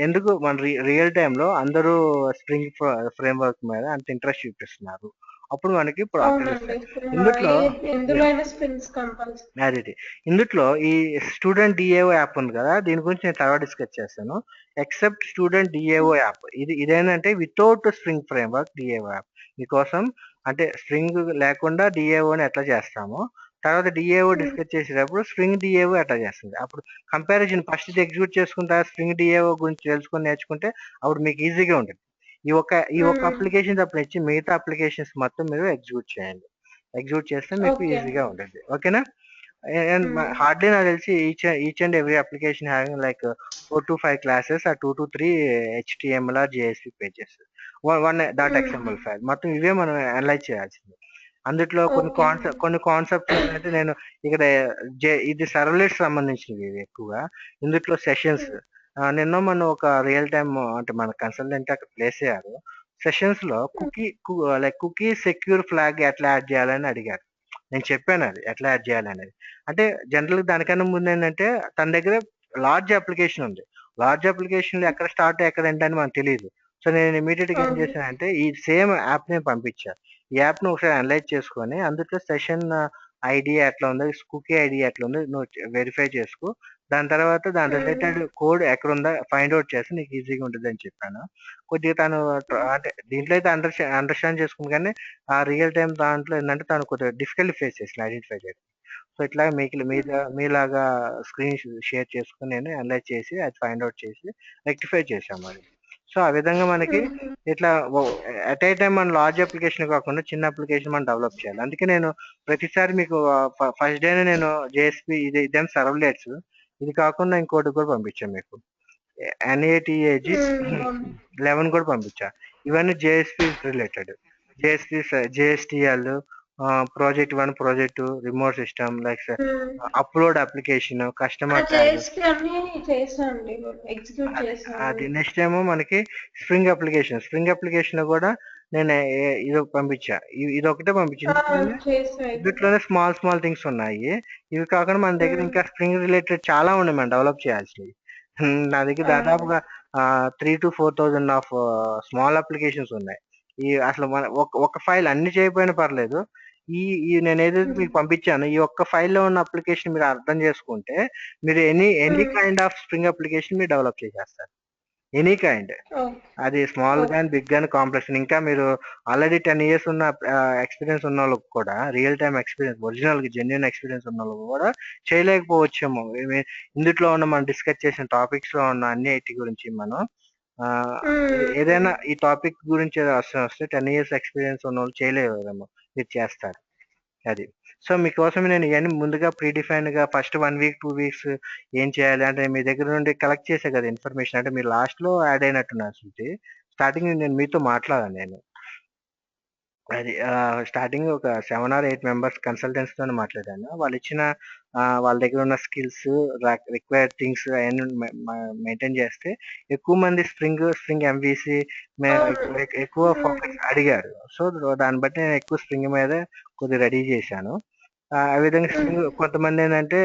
ఎందుకు మన రియల్ టైమ్‌లో అందరూ స్ప్రింగ్ ఫ్రేమ్‌వర్క్ మీద అంత ఇంట్రెస్ట్ చూపిస్తున్నారు. అప్పుడు మనకి అవునండి. తెలుస్తాయి. ఇందుట్లో ఎందులో యాహ్! అయినా స్ప్రింగ్స్ కంపల్సరీ. అదిది. ఇందుట్లో ఈ స్టూడెంట్ డిఏఓ యాప్ ఉంది గదా! దీని గురించి నేను తర్వాత డిస్కస్ చేస్తాను. Except student DAO app. ఇదేంటంటే without spring framework DAO app. మీకోసం అంటే స్ప్రింగ్ లేకుండా డిఏఓని ఎట్లా చేస్తామో, తర్వాత డిఏఓ డిస్కస్ చేసేటప్పుడు స్ప్రింగ్ డిఏఓ ఎట్లా చేస్తుంది. అప్పుడు కంపారిజన్ ఫస్ట్ ఇది ఎగ్జిక్యూట్ చేసుకున్న తర్వాత స్ప్రింగ్ డిఏఓ గురించి తెలుసుకొని నేర్చుకుంటే అప్పుడు మీకు ఈజీగా ఉంటది. ఈ ఒక్క అప్లికేషన్ తప్పించి మిగతా అప్లికేషన్స్ మొత్తం మీరు ఎగ్జిక్యూట్ చేయండి. ఎగ్జిక్యూట్ చేస్తే మీకు ఓకే. ఈజీగా ఉంటది. ఓకేనా? And hardly నాకు తెలిసి each and every application having like 4-5 classes or 2-3 HTML or JSP pages. One dot XML file. మొత్తం ఇవే మనం అనలైజ్ చేయాల్సింది. అందుట్లో ఓకే. కొన్ని కాన్సెప్ట్స్ ఏంటంటే నేను ఇక్కడ ఇది సర్వ్లెట్స్ సంబంధించినవి ఇవి ఎక్కువగా. ఇందుట్లో సెషన్స్ నిన్న మనం ఒక రియల్ టైమ్ అంటే మన కన్సల్టెంట్ అక్కడ ప్లేస్ అయ్యారు. సెషన్స్ లో కుకీ సెక్యూర్ ఫ్లాగ్ ఎట్లా యాడ్ చేయాలని అడిగారు. నేను చెప్పాను అది ఎట్లా యాడ్ చేయాలనేది. అంటే జనరల్‌గా దానికన్నా ముందేంటంటే తన దగ్గర లార్జ్ అప్లికేషన్ ఉంది. లార్జ్ అప్లికేషన్‌లో ఎక్కడ స్టార్ట్ ఎక్కడ ఎండ్ అని మనకు తెలీదు. సో, నేను ఇమ్మీడియేట్‌గా ఏం చేశానంటే ఈ సేమ్ యాప్‌ని పంపించా. ఈ యాప్‌ని ఒకసారి అనలైజ్ చేసుకొని అందుట్లో సెషన్ ఐడీ ఎట్లా ఉందో, కుకీ ఐడీ ఎట్లా ఉందో నువ్వు వెరిఫై చేసుకో. దాని తర్వాత దాని రిలేటెడ్ కోడ్ ఎక్కడుందో ఫైండ్ ఔట్ చేస్తే నీకు ఈజీగా ఉంటదని చెప్పాను. కొద్దిగా తను అంటే దీంట్లో అయితే అండర్‌స్టాండ్ చేసుకుంది కానీ ఆ రియల్ టైమ్ దాంట్లో ఏందంటే తను కొద్దిగా డిఫికల్టీ ఫేస్ చేసింది ఐడెంటిఫై చేయడం. సో, ఇట్లా మీలాగా స్క్రీన్ షేర్ చేసుకొని నేను అనలైజ్ చేసి అది ఫైండ్ ఔట్ చేసి రెక్టిఫై చేశాం అది. సో, ఆ విధంగా మనకి ఇట్లా ఎట్ ఏ టైమ్ మన లార్జ్ అప్లికేషన్ కాకుండా చిన్న అప్లికేషన్ మనం డెవలప్ చేయాలి. అందుకే నేను ప్రతిసారి మీకు ఫస్ట్ డేనే నేను జేఎస్పీ ఇదేం సర్వ్లెట్స్. ఇది కాకుండా ఇంకోటి కూడా పంపించాను మీకు. ఎన్ఏటీఏజీ 11 కూడా పంపించా. ఇవన్నీ JSP related. JSTL, project 1, project 2, remote system like upload application, customer tag. JSP అన్ని చేసానండి. ఎగ్జిక్యూట్ చేసాను. అది నెక్స్ట్ ఏమో మనకి స్ప్రింగ్ అప్లికేషన్. స్ప్రింగ్ అప్లికేషన్ లో కూడా నేను ఇది పంపించా. ఇదొకటే పంపించింది. ఇందులోనే స్మాల్ థింగ్స్ ఉన్నాయి. ఇవి కాకుండా మన దగ్గర ఇంకా స్ప్రింగ్ రిలేటెడ్ చాలా ఉన్నాయి మనం డెవలప్ చేయాల్సినవి. నా దగ్గర దాదాపుగా 3,000-4,000 ఆఫ్ స్మాల్ అప్లికేషన్స్ ఉన్నాయి. అసలు మన ఒక ఫైల్ అన్ని చేయకపోయినా పర్లేదు. ఈ ఈ నేను ఏదైతే మీకు పంపించానో ఈ ఒక్క ఫైల్‌లో ఉన్న అప్లికేషన్ మీరు అర్థం చేసుకుంటే మీరు any kind of spring application మీరు డెవలప్ చేసేస్తారు. Any kind. అది స్మాల్ గాని, బిగ్ గాని, కాంప్లెక్స్ ఇంకా మీరు ఆల్రెడీ 10 ఇయర్స్ ఉన్న ఎక్స్‌పీరియన్స్ ఉన్నోళ్ళకి కూడా రియల్ టైమ్ ఎక్స్‌పీరియన్స్ ఒరిజినల్‌గా జెన్యూన్ ఎక్స్‌పీరియన్స్ ఉన్నోళ్ళకి కూడా చేయలేకపోవచ్చేమో. ఇందుట్లో ఉన్న మనం డిస్కస్ చేసిన టాపిక్స్‌లో ఉన్న అన్నిటి గురించి మనం ఏదైనా ఈ టాపిక్ గురించి వస్తే 10 ఇయర్స్ ఎక్స్‌పీరియన్స్ ఉన్నోళ్ళు చేయలేరేమో. మీరు చేస్తారు. అది. సో, మీకోసం నేను ఇయన్నీ ముందుగా ప్రీ డిఫైన్డ్‌గా ఫస్ట్ 1 వీక్, 2 వీక్స్ ఏం చేయాలి అంటే మీ దగ్గర నుండి కలెక్ట్ చేశా కదా ఇన్ఫర్మేషన్. అంటే మీరు లాస్ట్‌లో యాడ్ అయినట్టున్నారు శృతి. స్టార్టింగ్ నేను మీతో మాట్లాడాను నేను. అది స్టార్టింగ్ ఒక 7 ఆర్ 8 మెంబర్స్ కన్సల్టెంట్స్‌తోని మాట్లాడాను. వాళ్ళిచ్చిన వాళ్ళ దగ్గర ఉన్న స్కిల్స్, రిక్వైర్డ్ థింగ్స్ అయన్నీ మెయింటైన్ చేస్తే ఎక్కువ మంది స్ప్రింగ్ ఎంవీసీ ఎక్కువ ఫోకస్ అడిగారు. సో, దాన్ని బట్టి నేను ఎక్కువ స్ప్రింగ్ మీదే కొద్దిగా రెడీ చేశాను. ఆ విధంగా స్ప్రింగ్ కొంతమందేంటంటే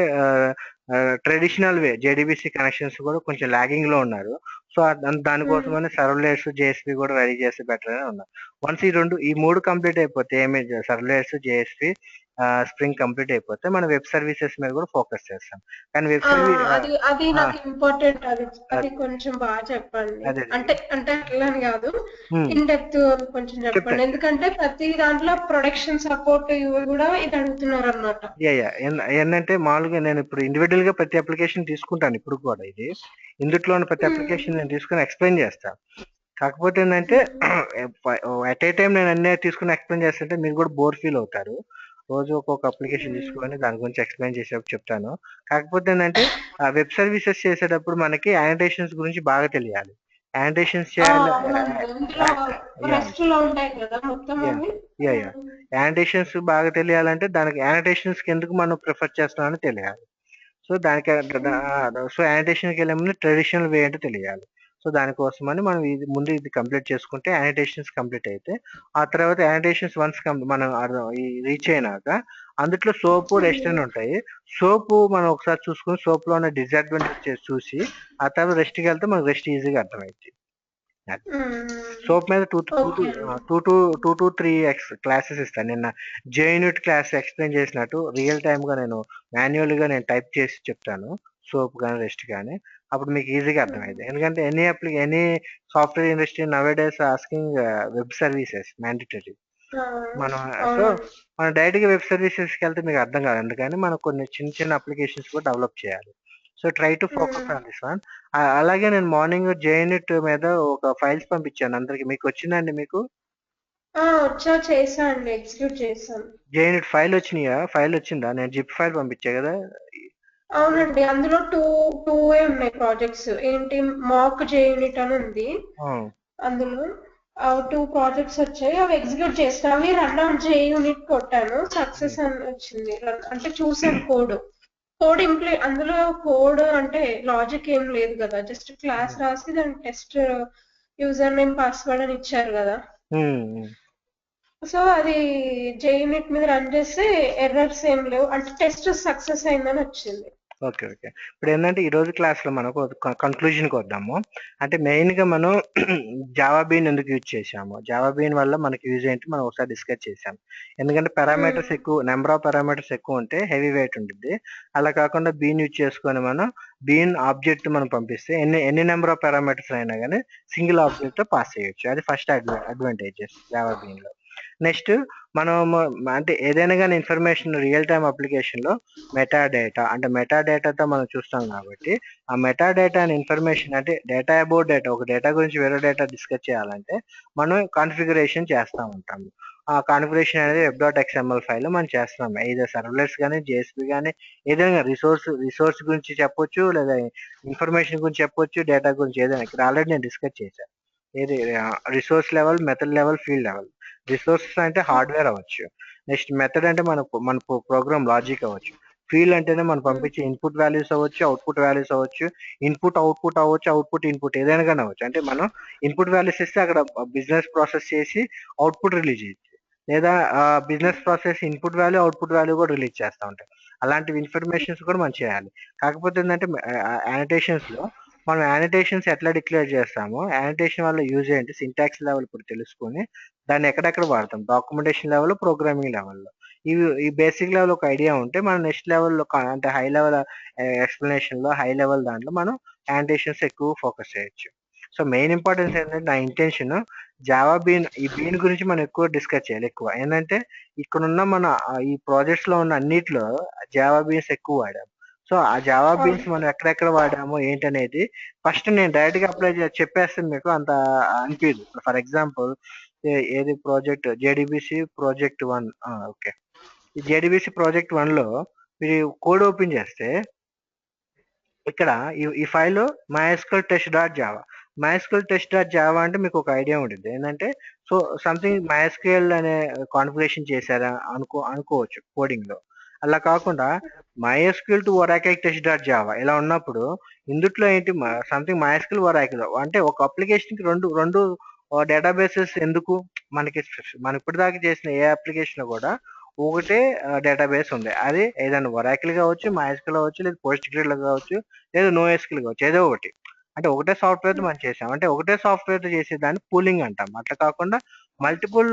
ట్రెడిషనల్ వే జేడీబీసీ కనెక్షన్స్ కూడా కొంచెం లాగింగ్‌లో ఉన్నారు. సో, దానికోసమని సర్వ్లెట్స్, జేఎస్పీ కూడా రెడీ చేస్తే బెటర్ అని ఉన్నారు. వన్స్ ఈ 3 కంప్లీట్ అయిపోతే సర్వ్లెట్స్, జేఎస్పీ, స్ప్రింగ్ కంప్లీట్ అయిపోతే మనం వెబ్ సర్వీసెస్ మీద కూడా ఫోకస్ చేస్తాం. కానీ వెబ్ అది నాకు ఇంపార్టెంట్. అది కొంచెం బాగా చెప్పండి. అదే. అంటే అట్లా అని కాదు. ఇన్ డెప్త్ కొంచెం చెప్పండి. ఎందుకంటే ప్రతి దాంట్లో ప్రొడక్షన్ సపోర్ట్ ఇవి కూడా ఇది అడుగుతున్నారు అన్నమాట. ఏంటంటే మామూలుగా నేను ఇప్పుడు ఇండివిడ్యువల్ గా ప్రతి అప్లికేషన్ తీసుకుంటాను ఇప్పుడు కూడా ఇందుట్లో ఉన్న ప్రతి అప్లికేషన్ నేను తీసుకుని ఎక్స్ప్లెయిన్ చేస్తాను. కాకపోతే ఏంటంటే ఎట్ ఏ టైం నేను అన్నీ తీసుకుని ఎక్స్ప్లెయిన్ చేస్తుంటే మీరు కూడా బోర్ ఫీల్ అవుతారు. రోజు ఒక్కొక్క అప్లికేషన్ తీసుకొని దాని గురించి ఎక్స్ప్లెయిన్ చేసేటప్పుడు చెప్తాను. కాకపోతే ఏంటంటే వెబ్ సర్వీసెస్ చేసేటప్పుడు మనకి యానిటేషన్స్ గురించి బాగా తెలియాలి. యానిటేషన్స్ చేయాలి. రెస్ట్ లో ఉంటాయి కదా మొత్తం అవి. యానిటేషన్స్ బాగా తెలియాలంటే దానికి యానిటేషన్స్ ఎందుకు మనం ప్రిఫర్ చేస్తామని తెలియాలి. సో దానికి సో యానిటేషన్కి వెళ్ళే ముందు ట్రెడిషనల్ వే అంటే తెలియాలి. సో దానికోసమని మనం ఇది ముందు ఇది కంప్లీట్ చేసుకుంటే యానిటేషన్స్ కంప్లీట్ అయితే ఆ తర్వాత యానిటేషన్స్ వన్స్ మనం రీచ్ అయినాక అందులో సోపు రెస్ట్ అని ఉంటాయి. సోపు మనం ఒకసారి చూసుకుని సోప్ లో ఉన్న డిసడ్వాంటేజెస్ చూసి ఆ తర్వాత రెస్ట్కి వెళ్తే మనకు రెస్ట్ ఈజీగా అర్థమైంది. సోప్ మీద 2 to 3 క్లాసెస్ ఇస్తాను. నిన్న జేయూనిట్ క్లాస్ ఎక్స్ప్లెయిన్ చేసినట్టు రియల్ టైమ్ గా నేను మాన్యువల్ గా నేను టైప్ చేసి చెప్తాను సోప్ కానీ రెస్ట్ కానీ. అప్పుడు మీకు ఈజీగా అర్థమైంది. ఎందుకంటే any software industry now days asking web services mandatory. మనం సో మనం డైరెక్ట్ గా వెబ్ సర్వీసెస్ కి వెళ్తే మీకు అర్థం కాదు. అందుకని మనం కొన్ని చిన్న చిన్న అప్లికేషన్స్ కూడా డెవలప్ చేయాలి. So try to focus on this one. అలాగే నేను మార్నింగ్ జేయూనిట్ మీద ఒక ఫైల్స్ పంపించాను అందరికి. మీకు వచ్చిందండి మీకు? చేసాను, ఎగ్జిక్యూట్ చేశాను. జేయూనిట్ ఫైల్ వచ్చినాయా? ఫైల్ వచ్చిందా? నేను జిప్ ఫైల్ పంపించా కదా. అవునండి, అందులో టూ ఉన్నాయి ప్రాజెక్ట్స్. ఏంటి, మాక్ జేయూనిట్ అని ఉంది అందులో. 2 ప్రాజెక్ట్స్ వచ్చాయి, అవి ఎగ్జిక్యూట్ చేస్తాను. అవి రన్ ఆన్ జేయూనిట్ కొట్టాను, సక్సెస్ అని వచ్చింది. అంటే చూసాను కోడ్ అందులో కోడ్ అంటే లాజిక్ ఏం లేదు కదా, జస్ట్ క్లాస్ రాసి దాని టెస్ట్ యూజర్ నేమ్ పాస్వర్డ్ అని ఇచ్చారు కదా. సో అది జేయూనిట్ మీద రన్ చేస్తే ఎర్రర్స్ ఏం లేవు, అంటే టెస్ట్ సక్సెస్ అయిందని వచ్చింది. ఓకే. ఇప్పుడు ఏంటంటే ఈ రోజు క్లాస్ లో మనకు కన్క్లూజన్కి వద్దాము. అంటే మెయిన్ గా మనం జావా బీన్ ఎందుకు యూజ్ చేసాము, జావా బీన్ వల్ల మనకి యూజ్ ఏంటి మనం ఒకసారి డిస్కస్ చేసాం. ఎందుకంటే పారామీటర్స్ ఎక్కువ, నెంబర్ ఆఫ్ పారామీటర్స్ ఎక్కువ ఉంటే హెవీ వెయిట్ ఉంటుంది. అలా కాకుండా బీన్ యూజ్ చేసుకొని మనం బీన్ ఆబ్జెక్ట్ మనం పంపిస్తే ఎన్ని నెంబర్ ఆఫ్ పారామీటర్స్ అయినా కానీ సింగిల్ ఆబ్జెక్ట్ తో పాస్ చేయొచ్చు. అది ఫస్ట్ అడ్వాంటేజెస్ జావా బీన్ లో. నెక్స్ట్ మనం అంటే ఏదైనా కానీ ఇన్ఫర్మేషన్ రియల్ టైమ్ అప్లికేషన్ లో మెటా డేటాతో మనం చూస్తాం కాబట్టి ఆ మెటా డేటా అనే ఇన్ఫర్మేషన్ అంటే డేటా అబౌట్ డేటా, ఒక డేటా గురించి వేరే డేటా డిస్కస్ చేయాలంటే మనం కాన్ఫిగరేషన్ చేస్తూ ఉంటాము. ఆ కాన్ఫిగరేషన్ అనేది web.xml ఫైల్ మనం చేస్తున్నాం. ఏదో సర్వ్లెట్స్ కానీ జేఎస్పీ కానీ ఏదైనా రిసోర్స్ గురించి చెప్పొచ్చు, లేదా ఇన్ఫర్మేషన్ గురించి చెప్పొచ్చు, డేటా గురించి ఏదైనా. ఇక్కడ ఆల్రెడీ నేను డిస్కస్ చేశాను. ఏది resource level, method level, field level. Resources అంటే హార్డ్వేర్ అవ్వచ్చు. నెక్స్ట్ మెథడ్ అంటే మన ప్రోగ్రామ్ లాజిక్ అవ్వచ్చు. ఫీల్డ్ అంటేనే మనం పంపించే ఇన్పుట్ వాల్యూస్ అవ్వచ్చు, అవుట్పుట్ వాల్యూస్ అవ్వచ్చు. ఇన్పుట్ అవుట్పుట్ అవ్వచ్చు, అవుట్పుట్ ఇన్పుట్ ఏదైనా కానీ అవ్వచ్చు. అంటే మనం ఇన్పుట్ వాల్యూస్ ఇస్తే అక్కడ బిజినెస్ ప్రాసెస్ చేసి అవుట్పుట్ రిలీజ్ చేయొచ్చు, లేదా business process input value output value కూడా రిలీజ్ చేస్తూ ఉంటాయి. అలాంటివి ఇన్ఫర్మేషన్స్ కూడా మనం చేయాలి. కాకపోతే ఏంటంటే యానిటేషన్స్ లో మనం యానిటేషన్స్ ఎట్లా డిక్లేర్ చేస్తామో, యానిటేషన్ వల్ల యూజ్ ఏంటి, సింటాక్స్ లెవెల్ ఇప్పుడు తెలుసుకొని దాన్ని ఎక్కడెక్కడ వాడతాం, డాక్యుమెంటేషన్ లెవెల్, ప్రోగ్రామింగ్ లెవెల్లో. ఈ బేసిక్ లెవెల్ ఒక ఐడియా ఉంటే మనం నెక్స్ట్ లెవెల్లో అంటే హై లెవెల్ ఎక్స్ప్లెనేషన్ లో, హై లెవెల్ దాంట్లో మనం యానిటేషన్స్ ఎక్కువ ఫోకస్ చేయొచ్చు. సో మెయిన్ ఇంపార్టెన్స్ ఏంటంటే నా ఇంటెన్షన్ జావా బీన్, ఈ బీన్ గురించి మనం ఎక్కువ డిస్కస్ చేయాలి. ఎక్కువ ఏంటంటే ఇక్కడున్న మన ఈ ప్రాజెక్ట్స్ లో ఉన్న అన్నిట్లో జావా బీన్స్ ఎక్కువ వాడాము. సో ఆ జావా బీన్స్ మనం ఎక్కడెక్కడ వాడామో ఏంటనేది ఫస్ట్ నేను డైరెక్ట్ గా అప్లై చెప్పేస్తాను, మీకు అంత అనిపించదు. ఫర్ ఎగ్జాంపుల్ ఏది ప్రాజెక్ట్ జేడిబిసి ప్రాజెక్ట్ 1. ఓకే, ఈ జేడిబిసి ప్రాజెక్ట్ 1 లో మీరు కోడ్ ఓపెన్ చేస్తే ఇక్కడ ఈ ఫైల్ MySQL test.java అంటే మీకు ఒక ఐడియా ఉంటుంది ఏంటంటే, సో సంథింగ్ MySQL అనే కాన్ఫిగరేషన్ చేశారా అనుకోవచ్చు కోడింగ్ లో. అలా కాకుండా MySQL to Oracle test.java ఇలా ఉన్నప్పుడు ఇందుట్లో ఏంటి, సంథింగ్ MySQL Oracle అంటే ఒక అప్లికేషన్ కి రెండు డేటాబేసెస్ ఎందుకు? మనం ఇప్పటిదాకా చేసిన ఏ అప్లికేషన్ కూడా ఒకటే డేటాబేస్ ఉంది. అది ఏదైనా ఒరాకిల్ కావచ్చు, MySQL కావచ్చు, లేదా పోస్ట్గ్రేడ్ కావచ్చు, లేదా NoSQL కావచ్చు, ఏదో ఒకటి. అంటే ఒకటే సాఫ్ట్వేర్ మనం చేసాం అంటే ఒకటే సాఫ్ట్వేర్ చేసేదాన్ని పూలింగ్ అంటాం. అట్లా కాకుండా మల్టిపుల్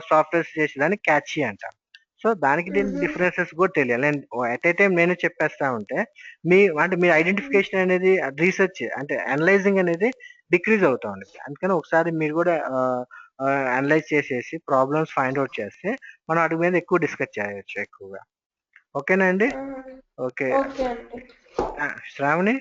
సాఫ్ట్వేర్స్ చేసేదాన్ని క్యాచీ అంటాం. సో దానికి దీనికి డిఫరెన్సెస్ కూడా తెలియాలి. నేను ఎట్ ఏ టైం నేనే చెప్పేస్తా ఉంటే మీ ఐడెంటిఫికేషన్ అనేది, రీసెర్చ్ అంటే అనలైజింగ్ అనేది డిక్రీజ్ అవుతా ఉంటుంది. అందుకని ఒకసారి మీరు కూడా అనలైజ్ చేసేసి ప్రాబ్లమ్స్ ఫైండ్ అవుట్ చేస్తే మనం వాటి మీద ఎక్కువ డిస్కస్ చేయొచ్చు ఎక్కువగా. ఓకేనా అండి? ఓకే శ్రావణి.